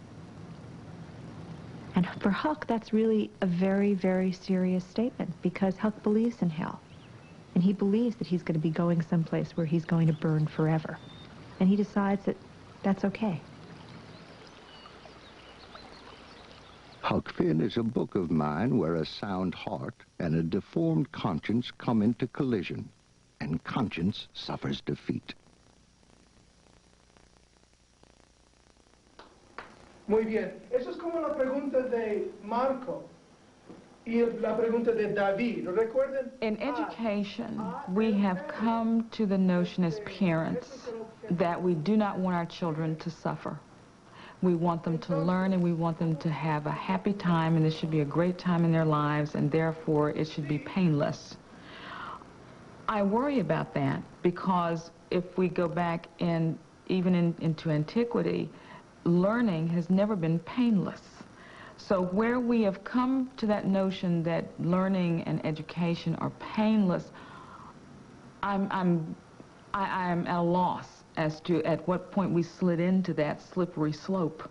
And for Huck, that's really a very, very serious statement, because Huck believes in hell. And he believes that he's going to be going someplace where he's going to burn forever. And he decides that that's okay. Huck Finn is a book of mine where a sound heart and a deformed conscience come into collision, and conscience suffers defeat. Muy bien. Eso es como la pregunta de Marco y la pregunta de David. ¿Recuerden? In education, we have come to the notion as parents that we do not want our children to suffer. We want them to learn, and we want them to have a happy time, and it should be a great time in their lives, and therefore it should be painless. I worry about that, because if we go back into antiquity, learning has never been painless. So where we have come to that notion that learning and education are painless, I'm at a loss as to at what point we slid into that slippery slope.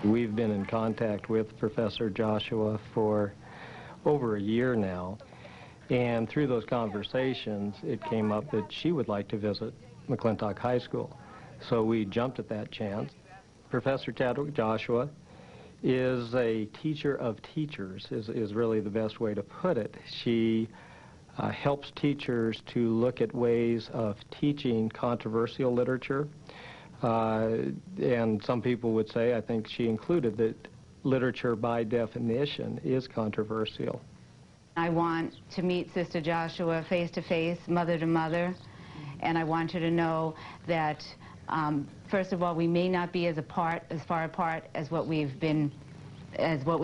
We've been in contact with Professor Joshua for over a year now. And through those conversations, it came up that she would like to visit McClintock High School. So we jumped at that chance. Professor Chadwick Joshua is a teacher of teachers, is really the best way to put it. She helps teachers to look at ways of teaching controversial literature. And some people would say, I think she included, that literature by definition is controversial. I want to meet Sister Joshua face-to-face, mother-to-mother, and I want her to know that, first of all, we may not be as far apart as what we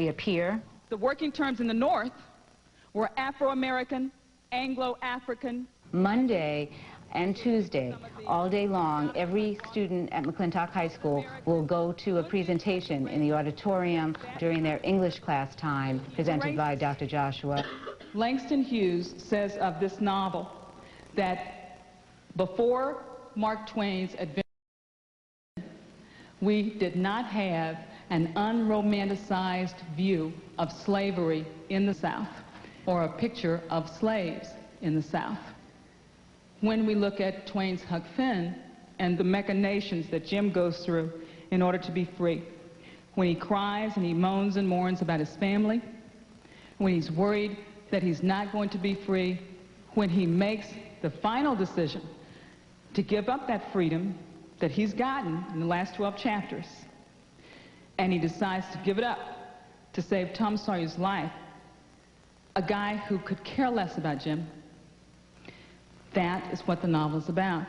appear. The working terms in the North were Afro-American, Anglo-African. Monday, and Tuesday, all day long, every student at McClintock High School will go to a presentation in the auditorium during their English class time, presented by Dr. Joshua. Langston Hughes says of this novel that before Mark Twain's adventure, we did not have an unromanticized view of slavery in the South or a picture of slaves in the South. When we look at Twain's Huck Finn and the machinations that Jim goes through in order to be free, when he cries and he moans and mourns about his family, when he's worried that he's not going to be free, when he makes the final decision to give up that freedom that he's gotten in the last 12 chapters, and he decides to give it up to save Tom Sawyer's life, a guy who could care less about Jim. That is what the novel is about.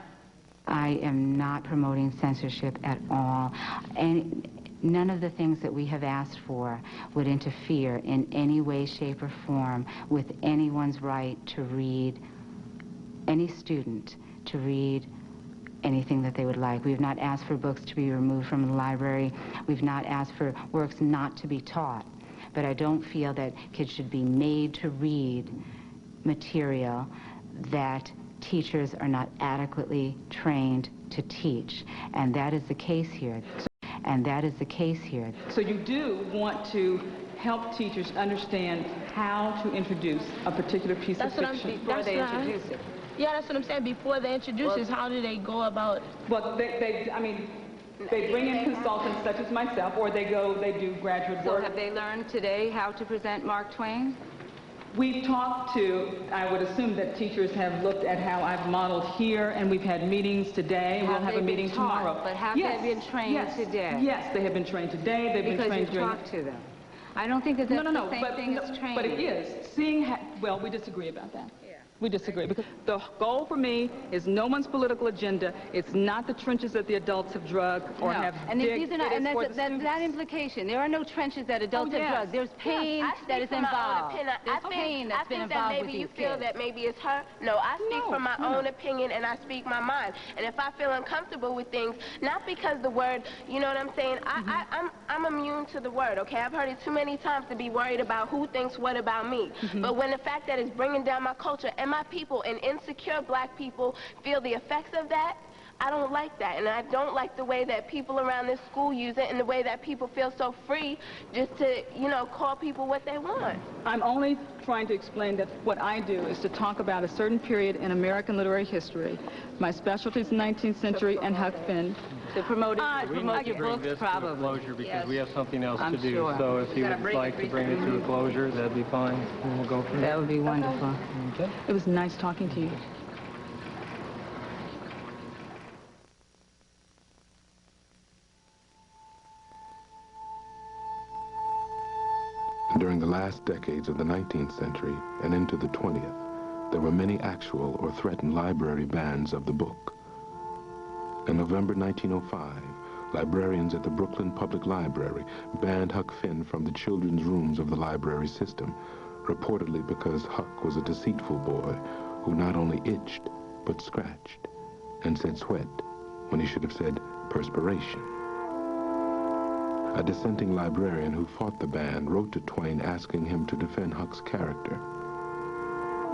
I am not promoting censorship at all. And none of the things that we have asked for would interfere in any way, shape, or form with anyone's right to read, any student to read anything that they would like. We have not asked for books to be removed from the library. We've not asked for works not to be taught. But I don't feel that kids should be made to read material that teachers are not adequately trained to teach. And that is the case here. And that is the case here. So you do want to help teachers understand how to introduce a particular piece of fiction before they introduce it. Yeah, that's what I'm saying. Before they introduce it, how do they go about it? Well, they bring in consultants such as myself, or they do graduate So work. have they learned today how to present Mark Twain? We've talked to, I would assume that teachers have looked at how I've modeled here, and we've had meetings today, and we'll have a meeting tomorrow. But have they been trained today? Yes, they have been trained today. They've been trained during... Because you talked to them. I don't think that that's the same thing as training. But it is. Well, we disagree about that. We disagree, because the goal for me is no one's political agenda. It's not the trenches that the adults have dug or have digged. And that's that implication. There are no trenches that adults have dug. There's pain that is involved. There's pain that's been involved with these kids. I think that maybe you feel that maybe it's her. No, I speak from my own opinion, and I speak my mind. And if I feel uncomfortable with things, not because the word, you know what I'm saying, I'm immune to the word, okay? I've heard it too many times to be worried about who thinks what about me. But when the fact that it's bringing down my culture and my people and insecure black people feel the effects of that, I don't like that. And I don't like the way that people around this school use it and the way that people feel so free just to, you know, call people what they want. I'm only trying to explain that what I do is to talk about a certain period in American literary history. My specialty is 19th century and Huck Finn. To promote it, promote your books, probably. Closure because we have something else to do. Sure. So if you would like to bring it to a closure, that'd be fine. And we'll go from there. That would be wonderful. Okay. It was nice talking to you. During the last decades of the 19th century and into the 20th, there were many actual or threatened library bans of the book. In November 1905, librarians at the Brooklyn Public Library banned Huck Finn from the children's rooms of the library system, reportedly because Huck was a deceitful boy who not only itched, but scratched, and said sweat when he should have said perspiration. A dissenting librarian who fought the ban wrote to Twain asking him to defend Huck's character.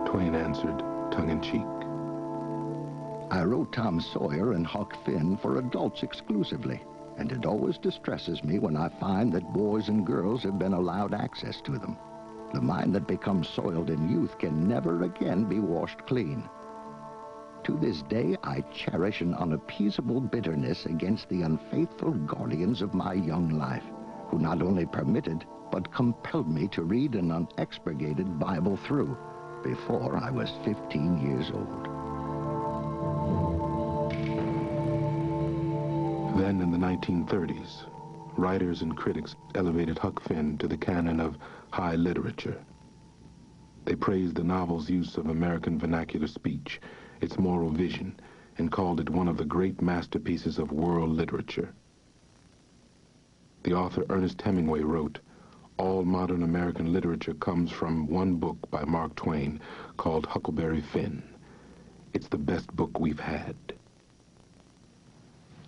Twain answered, tongue-in-cheek, I wrote Tom Sawyer and Huck Finn for adults exclusively, and it always distresses me when I find that boys and girls have been allowed access to them. The mind that becomes soiled in youth can never again be washed clean. To this day, I cherish an unappeasable bitterness against the unfaithful guardians of my young life, who not only permitted, but compelled me to read an unexpurgated Bible through before I was 15 years old. Then in the 1930s, writers and critics elevated Huck Finn to the canon of high literature. They praised the novel's use of American vernacular speech, its moral vision, and called it one of the great masterpieces of world literature. The author Ernest Hemingway wrote, all modern American literature comes from one book by Mark Twain called Huckleberry Finn. It's the best book we've had.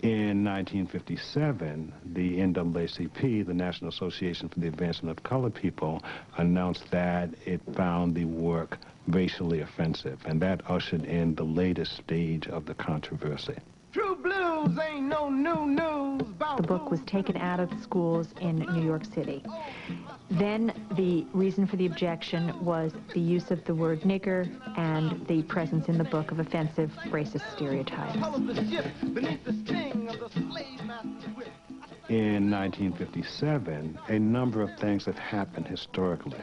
In 1957, the NAACP, the National Association for the Advancement of Colored People, announced that it found the work racially offensive, and that ushered in the latest stage of the controversy. True blues ain't no new news. The book was taken out of the schools in New York City. Then the reason for the objection was the use of the word nigger and the presence in the book of offensive racist stereotypes. In 1957, a number of things have happened historically.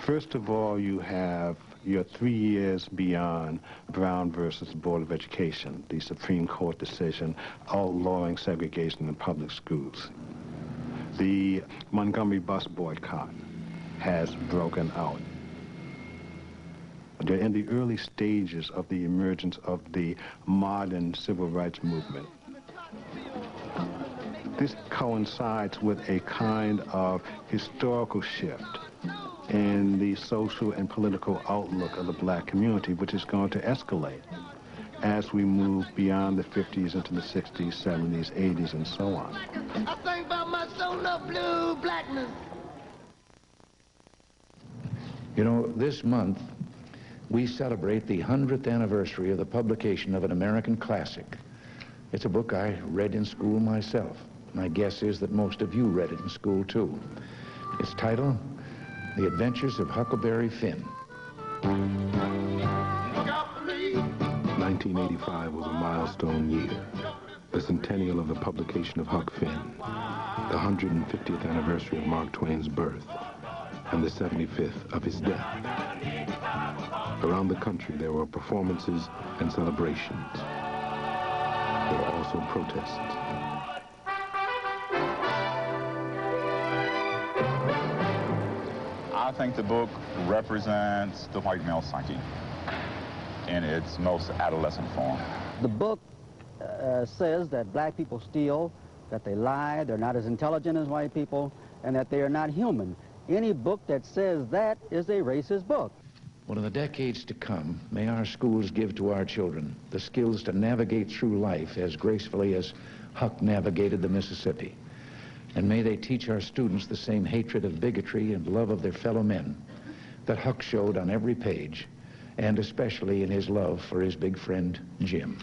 First of all, you have your 3 years beyond Brown versus Board of Education, the Supreme Court decision outlawing segregation in public schools. The Montgomery bus boycott has broken out. They're in the early stages of the emergence of the modern civil rights movement. This coincides with a kind of historical shift in the social and political outlook of the black community, which is going to escalate as we move beyond the 50s into the 60s, 70s, 80s, and so on. I think about my soul of blue blackness. You know, this month, we celebrate the 100th anniversary of the publication of an American classic. It's a book I read in school myself. My guess is that most of you read it in school, too. Its title, The Adventures of Huckleberry Finn. 1985 was a milestone year, the centennial of the publication of Huck Finn, the 150th anniversary of Mark Twain's birth, and the 75th of his death. Around the country, there were performances and celebrations. There were also protests. I think the book represents the white male psyche in its most adolescent form. The book says that black people steal, that they lie, they're not as intelligent as white people, and that they are not human. Any book that says that is a racist book. Well, in the decades to come, may our schools give to our children the skills to navigate through life as gracefully as Huck navigated the Mississippi. And may they teach our students the same hatred of bigotry and love of their fellow men that Huck showed on every page, and especially in his love for his big friend, Jim.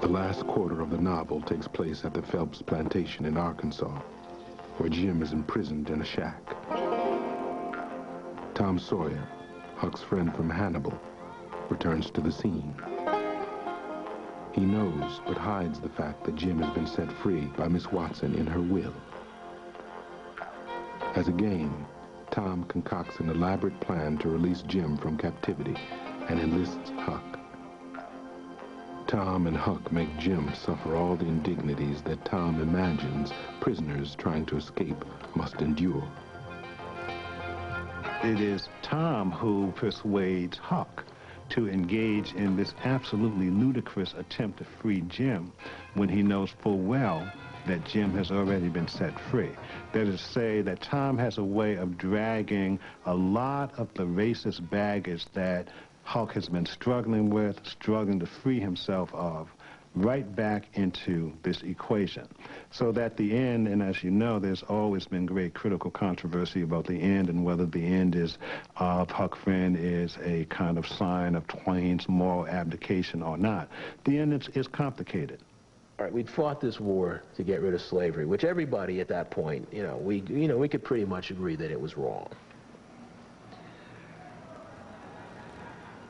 The last quarter of the novel takes place at the Phelps Plantation in Arkansas, where Jim is imprisoned in a shack. Tom Sawyer, Huck's friend from Hannibal, returns to the scene. He knows, but hides the fact that Jim has been set free by Miss Watson in her will. As a game, Tom concocts an elaborate plan to release Jim from captivity and enlists Huck. Tom and Huck make Jim suffer all the indignities that Tom imagines prisoners trying to escape must endure. It is Tom who persuades Huck to engage in this absolutely ludicrous attempt to free Jim when he knows full well that Jim has already been set free. That is to say that Tom has a way of dragging a lot of the racist baggage that Huck has been struggling to free himself of, right back into this equation. So that the end, and as you know, there's always been great critical controversy about the end and whether the end is of Huck Finn is a kind of sign of Twain's moral abdication or not. The end is complicated. All right, we'd fought this war to get rid of slavery, which everybody at that point, we could pretty much agree that it was wrong.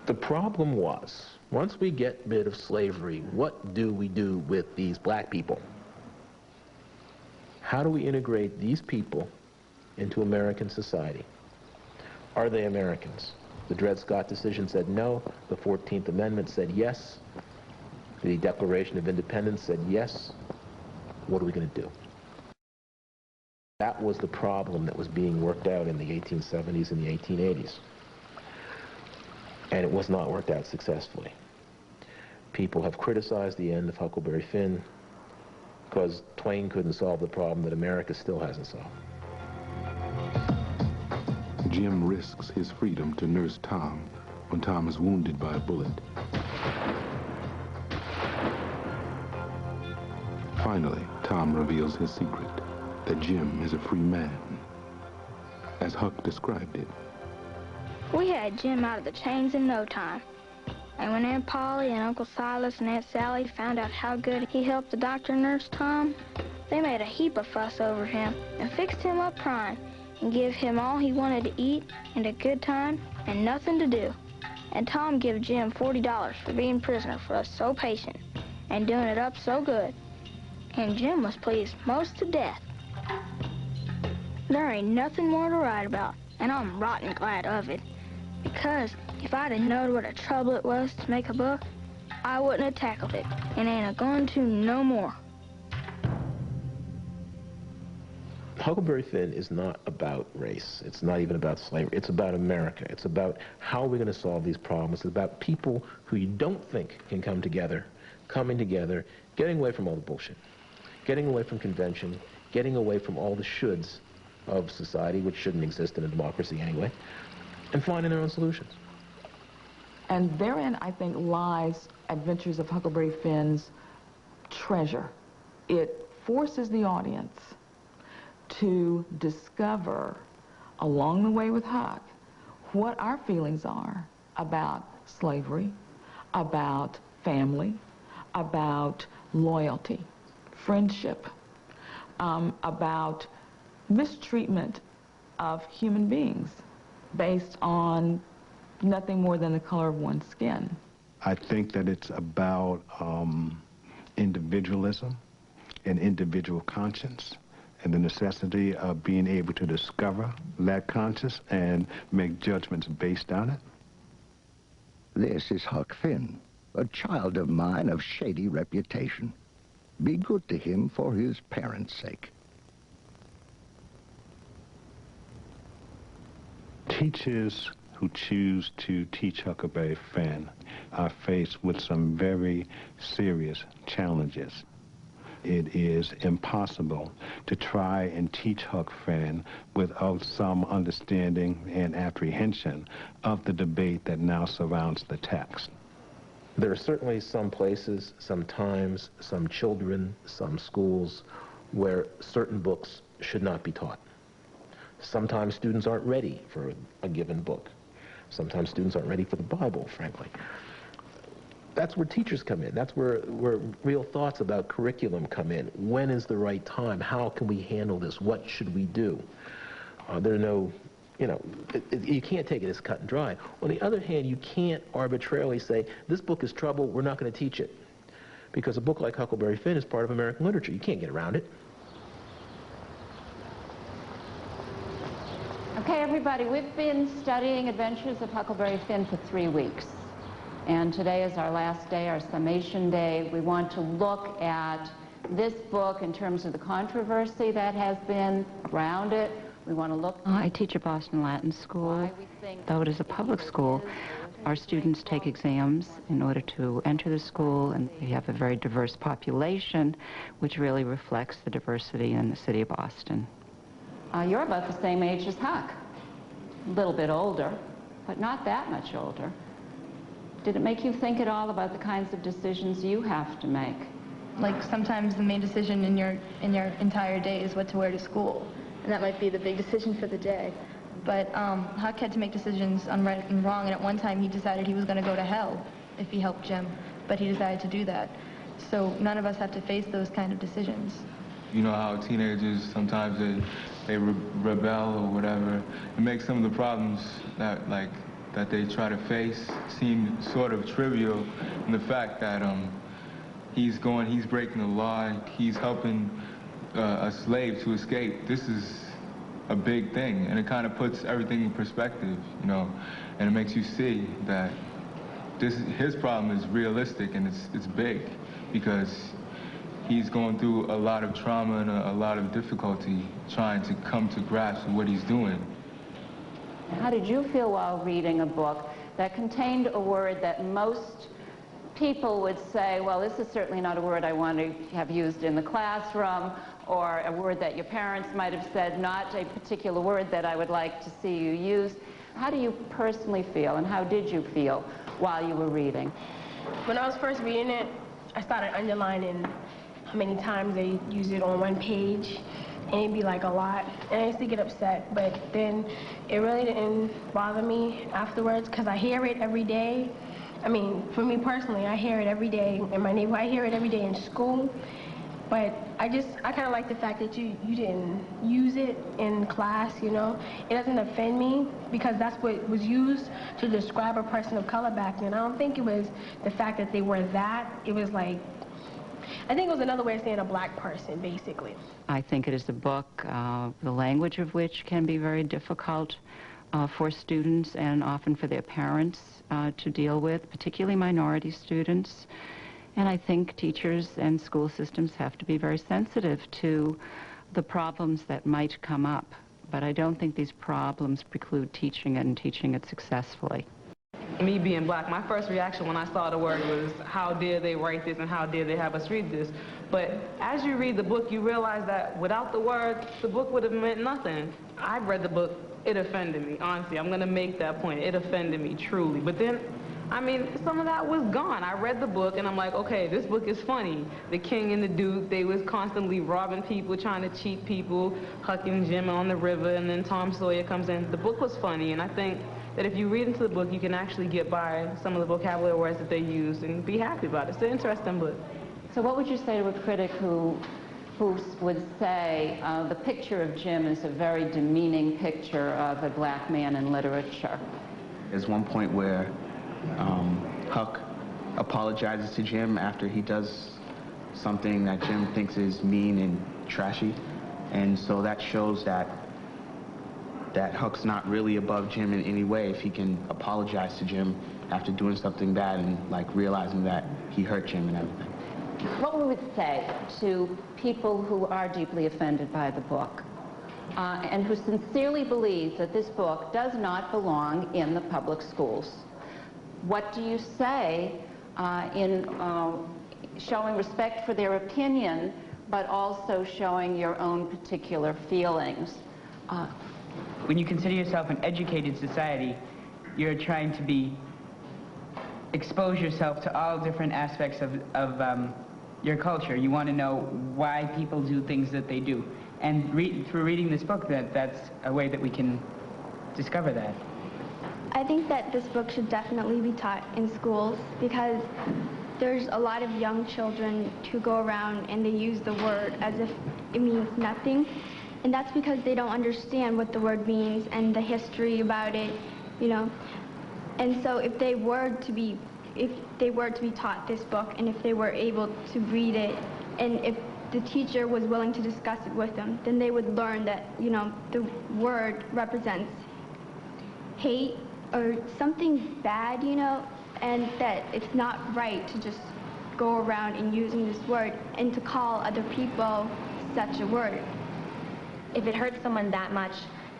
The problem was, once we get rid of slavery, what do we do with these black people? How do we integrate these people into American society? Are they Americans? The Dred Scott decision said no. The 14th Amendment said yes. The Declaration of Independence said yes. What are we going to do? That was the problem that was being worked out in the 1870s and the 1880s. And it was not worked out successfully. People have criticized the end of Huckleberry Finn because Twain couldn't solve the problem that America still hasn't solved. Jim risks his freedom to nurse Tom when Tom is wounded by a bullet. Finally, Tom reveals his secret, that Jim is a free man, as Huck described it. We had Jim out of the chains in no time. And when Aunt Polly and Uncle Silas and Aunt Sally found out how good he helped the doctor nurse Tom, they made a heap of fuss over him and fixed him up prime and give him all he wanted to eat and a good time and nothing to do. And Tom give Jim $40 for being prisoner for us so patient and doing it up so good. And Jim was pleased most to death. There ain't nothing more to write about, and I'm rotten glad of it. Because if I'd have known what a trouble it was to make a book, I wouldn't have tackled it, and ain't a-going to no more. Huckleberry Finn is not about race. It's not even about slavery. It's about America. It's about how we're going to solve these problems. It's about people who you don't think can come together, coming together, getting away from all the bullshit, getting away from convention, getting away from all the shoulds of society, which shouldn't exist in a democracy anyway, and finding their own solutions. And therein, I think, lies Adventures of Huckleberry Finn's treasure. It forces the audience to discover, along the way with Huck, what our feelings are about slavery, about family, about loyalty, friendship, about mistreatment of human beings based on nothing more than the color of one's skin. I think that it's about individualism and individual conscience and the necessity of being able to discover that conscience and make judgments based on it. This is Huck Finn, a child of mine of shady reputation. Be good to him for his parents' sake. Teachers who choose to teach Huckleberry Finn are faced with some very serious challenges. It is impossible to try and teach Huck Finn without some understanding and apprehension of the debate that now surrounds the text. There are certainly some places, some times, some children, some schools where certain books should not be taught. Sometimes students aren't ready for a given book. Sometimes students aren't ready for the Bible, frankly. That's where teachers come in. That's where real thoughts about curriculum come in. When is the right time? How can we handle this? What should we do? There are no, you can't take it as cut and dry. On the other hand, you can't arbitrarily say, this book is trouble, we're not going to teach it. Because a book like Huckleberry Finn is part of American literature. You can't get around it. Okay, everybody, we've been studying Adventures of Huckleberry Finn for 3 weeks. And today is our last day, our summation day. We want to look at this book in terms of the controversy that has been around it. We want to look... I teach at Boston Latin School. Though it is a public school, our students take exams in order to enter the school, and we have a very diverse population, which really reflects the diversity in the city of Boston. You're about the same age as Huck. A little bit older, but not that much older. Did it make you think at all about the kinds of decisions you have to make? Like sometimes the main decision in your entire day is what to wear to school. And that might be the big decision for the day. But Huck had to make decisions on right and wrong, and at one time he decided he was going to go to hell if he helped Jim. But he decided to do that. So none of us have to face those kind of decisions. You know how teenagers, sometimes they rebel or whatever. It makes some of the problems that they try to face seem sort of trivial, in the fact that he's breaking the law, he's helping a slave to escape. This is a big thing, and it kind of puts everything in perspective, and it makes you see that his problem is realistic and it's big, because he's going through a lot of trauma and a lot of difficulty trying to come to grasp with what he's doing. How did you feel while reading a book that contained a word that most people would say, well, this is certainly not a word I want to have used in the classroom, or a word that your parents might have said, not a particular word that I would like to see you use. How do you personally feel, and how did you feel while you were reading? When I was first reading it, I started underlining how many times they use it on one page, and it'd be like a lot, and I used to get upset, but then it really didn't bother me afterwards, because I hear it every day. I mean, for me personally, I hear it every day in my neighborhood. I hear it every day in school, but I kind of like the fact that you didn't use it in class, you know. It doesn't offend me, because that's what was used to describe a person of color back then. I don't think it was the fact that they were that. It was like, I think it was another way of saying a black person, basically. I think it is a book, the language of which can be very difficult for students and often for their parents to deal with, particularly minority students. And I think teachers and school systems have to be very sensitive to the problems that might come up. But I don't think these problems preclude teaching it and teaching it successfully. Me being black, my first reaction when I saw the word was, how dare they write this and how dare they have us read this? But as you read the book, you realize that without the word, the book would have meant nothing. I read the book, it offended me, honestly. I'm going to make that point. It offended me, truly. But then, I mean, some of that was gone. I read the book and I'm like, okay, this book is funny. The king and the duke, they was constantly robbing people, trying to cheat people, Huck and Jim on the river, and then Tom Sawyer comes in. The book was funny, and I think that if you read into the book, you can actually get by some of the vocabulary words that they use and be happy about it. It's an interesting book. So what would you say to a critic who would say the picture of Jim is a very demeaning picture of a black man in literature? There's one point where Huck apologizes to Jim after he does something that Jim thinks is mean and trashy, and so that shows that Huck's not really above Jim in any way if he can apologize to Jim after doing something bad and like realizing that he hurt Jim and everything. What we would say to people who are deeply offended by the book and who sincerely believe that this book does not belong in the public schools? What do you say in showing respect for their opinion, but also showing your own particular feelings? When you consider yourself an educated society, you're trying to expose yourself to all different aspects of your culture. You want to know why people do things that they do. And through reading this book, that's a way that we can discover that. I think that this book should definitely be taught in schools, because there's a lot of young children who go around and they use the word as if it means nothing. And that's because they don't understand what the word means and the history about it, you know. And so if they were to be taught this book, and if they were able to read it, and if the teacher was willing to discuss it with them, then they would learn that, you know, the word represents hate or something bad, you know, and that it's not right to just go around and using this word and to call other people such a word. If it hurts someone that much,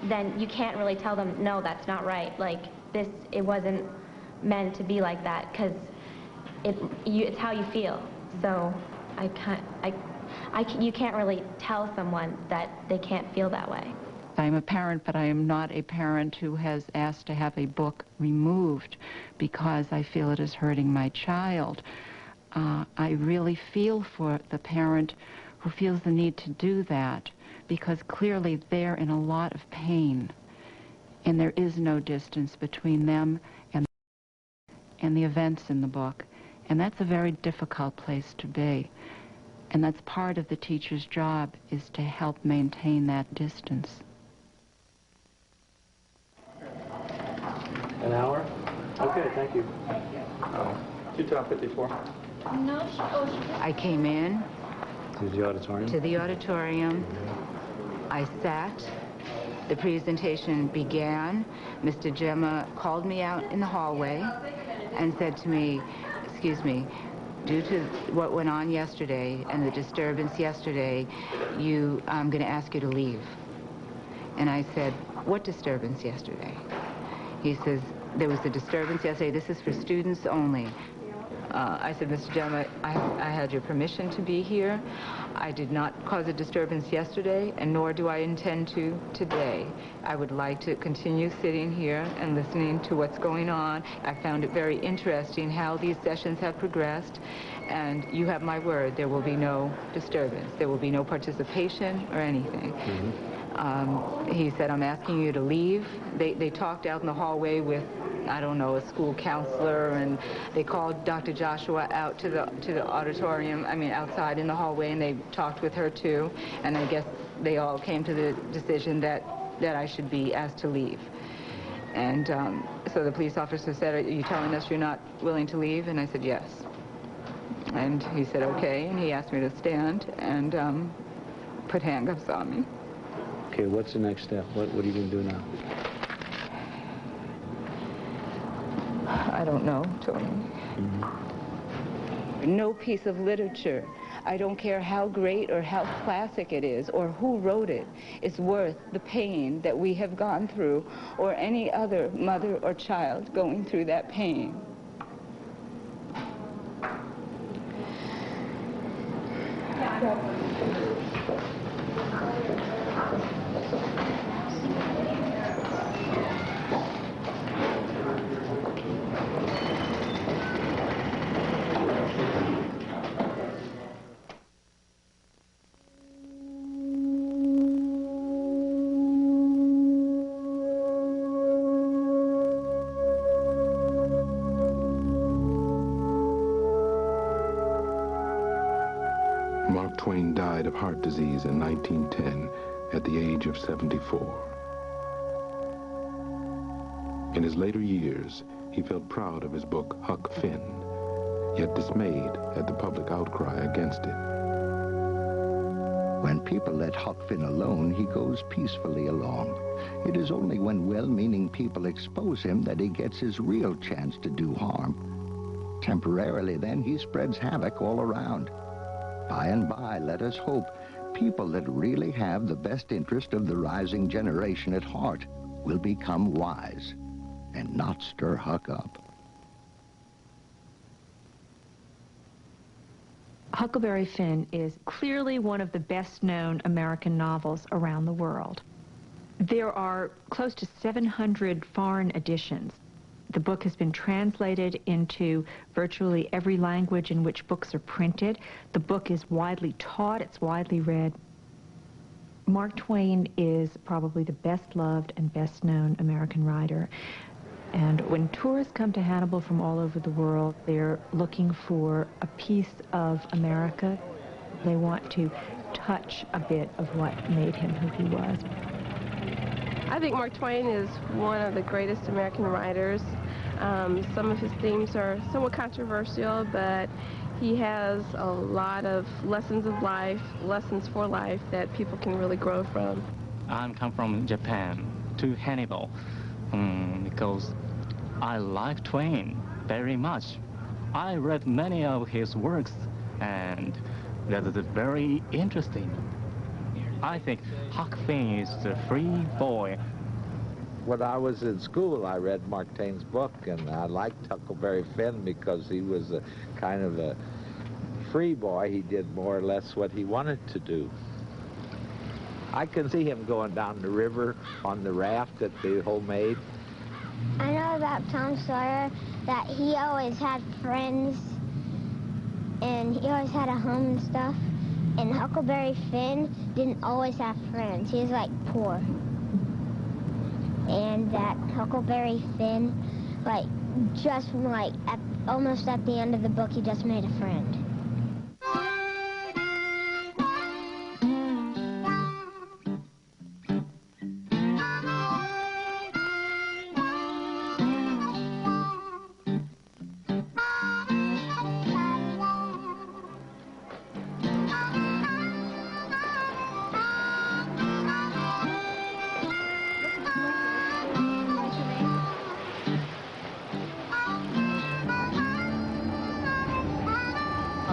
then you can't really tell them, no, that's not right. Like, it wasn't meant to be like that, because it's how you feel. So you can't really tell someone that they can't feel that way. I'm a parent, but I am not a parent who has asked to have a book removed because I feel it is hurting my child. I really feel for the parent who feels the need to do that, because clearly they're in a lot of pain, and there is no distance between them and the events in the book. And that's a very difficult place to be. And that's part of the teacher's job, is to help maintain that distance. An hour? Okay, thank you. 2:54. No, I came in to the auditorium. I sat. The presentation began. Mr. Gemma called me out in the hallway and said to me, excuse me, due to what went on yesterday and the disturbance yesterday, I'm going to ask you to leave. And I said, what disturbance yesterday? He says, there was a disturbance yesterday. This is for students only. I said, Mr. Jim, I had your permission to be here. I did not cause a disturbance yesterday, and nor do I intend to today. I would like to continue sitting here and listening to what's going on. I found it very interesting how these sessions have progressed, and you have my word, there will be no disturbance. There will be no participation or anything. He said, I'm asking you to leave. They talked out in the hallway with, I don't know, a school counselor, and they called Dr. Joshua out to the auditorium, I mean outside in the hallway, and they talked with her too, and I guess they all came to the decision that I should be asked to leave. And so the police officer said, are you telling us you're not willing to leave? And I said, yes. And he said, okay, and he asked me to stand and put handcuffs on me. Okay, what's the next step? What are you going to do now? I don't know, Tony. No piece of literature, I don't care how great or how classic it is or who wrote it, is worth the pain that we have gone through or any other mother or child going through that pain. Mark Twain died of heart disease in 1910 at the age of 74. In his later years, he felt proud of his book, Huck Finn, yet dismayed at the public outcry against it. When people let Huck Finn alone, he goes peacefully along. It is only when well-meaning people expose him that he gets his real chance to do harm. Temporarily, then, he spreads havoc all around. By and by, let us hope, people that really have the best interest of the rising generation at heart will become wise and not stir Huck up. Huckleberry Finn is clearly one of the best-known American novels around the world. There are close to 700 foreign editions. The book has been translated into virtually every language in which books are printed. The book is widely taught, it's widely read. Mark Twain is probably the best-loved and best-known American writer. And when tourists come to Hannibal from all over the world, they're looking for a piece of America. They want to touch a bit of what made him who he was. I think Mark Twain is one of the greatest American writers. Some of his themes are somewhat controversial, but he has a lot of lessons of life, lessons for life that people can really grow from. I come from Japan to Hannibal because I like Twain very much. I read many of his works, and that is very interesting. I think Huck Finn is the free boy. When I was in school, I read Mark Twain's book, and I liked Huckleberry Finn because he was a kind of a free boy. He did more or less what he wanted to do. I can see him going down the river on the raft that the homemade. I know about Tom Sawyer that he always had friends, and he always had a home and stuff. And Huckleberry Finn didn't always have friends. He was, like, poor. And that Huckleberry Finn, like, just, like, almost at the end of the book, he just made a friend.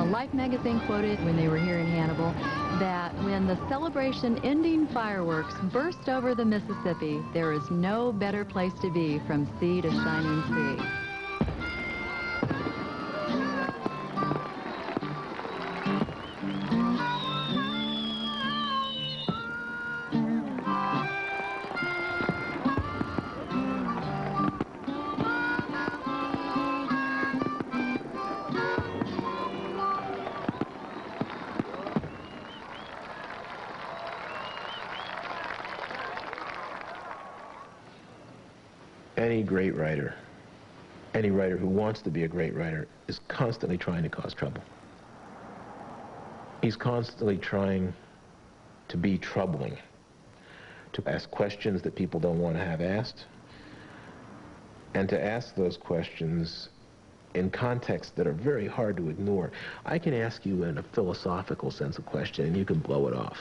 Life magazine quoted when they were here in Hannibal that when the celebration ending fireworks burst over the Mississippi, there is no better place to be from sea to shining sea. Any great writer, any writer who wants to be a great writer, is constantly trying to cause trouble. He's constantly trying to be troubling, to ask questions that people don't want to have asked, and to ask those questions in contexts that are very hard to ignore. I can ask you in a philosophical sense a question and you can blow it off.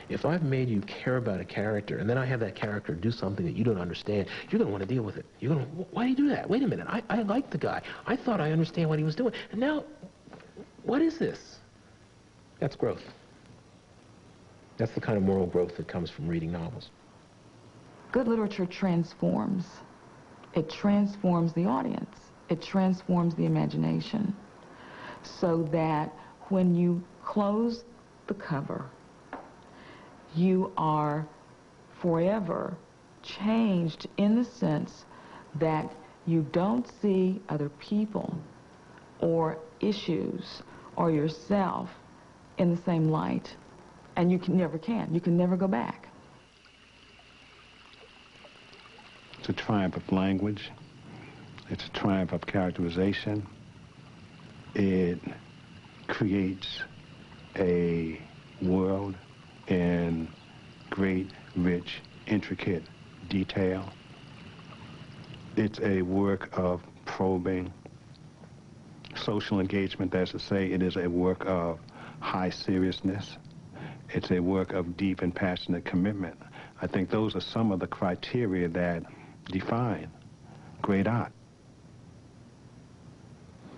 If I've made you care about a character and then I have that character do something that you don't understand, you're going to want to deal with it. You're going to, why do you do that? Wait a minute, I like the guy. I thought I understand what he was doing. And now, what is this? That's growth. That's the kind of moral growth that comes from reading novels. Good literature transforms. It transforms the audience. It transforms the imagination so that when you close the cover, you are forever changed in the sense that you don't see other people or issues or yourself in the same light, and you can never go back. It's a triumph of language. It's a triumph of characterization. It creates a world in great, rich, intricate detail. It's a work of probing, social engagement, that's to say, it is a work of high seriousness. It's a work of deep and passionate commitment. I think those are some of the criteria that define great art.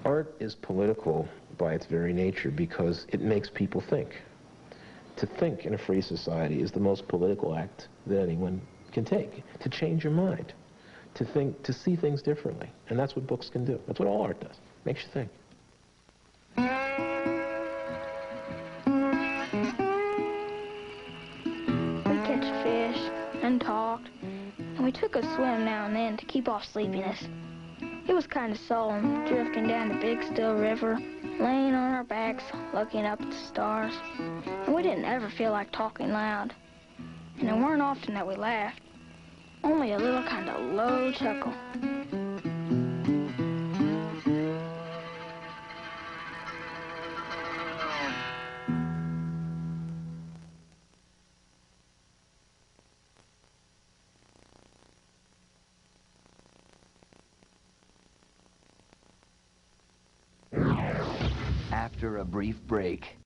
Art is political by its very nature because it makes people think. To think in a free society is the most political act that anyone can take. To change your mind, to think, to see things differently. And that's what books can do. That's what all art does. Makes you think. We catch fish and talked, and we took a swim now and then to keep off sleepiness. It was kind of solemn, drifting down the big still river, laying on our backs, looking up at the stars. And we didn't ever feel like talking loud. And it weren't often that we laughed, only a little kind of low chuckle. After a brief break.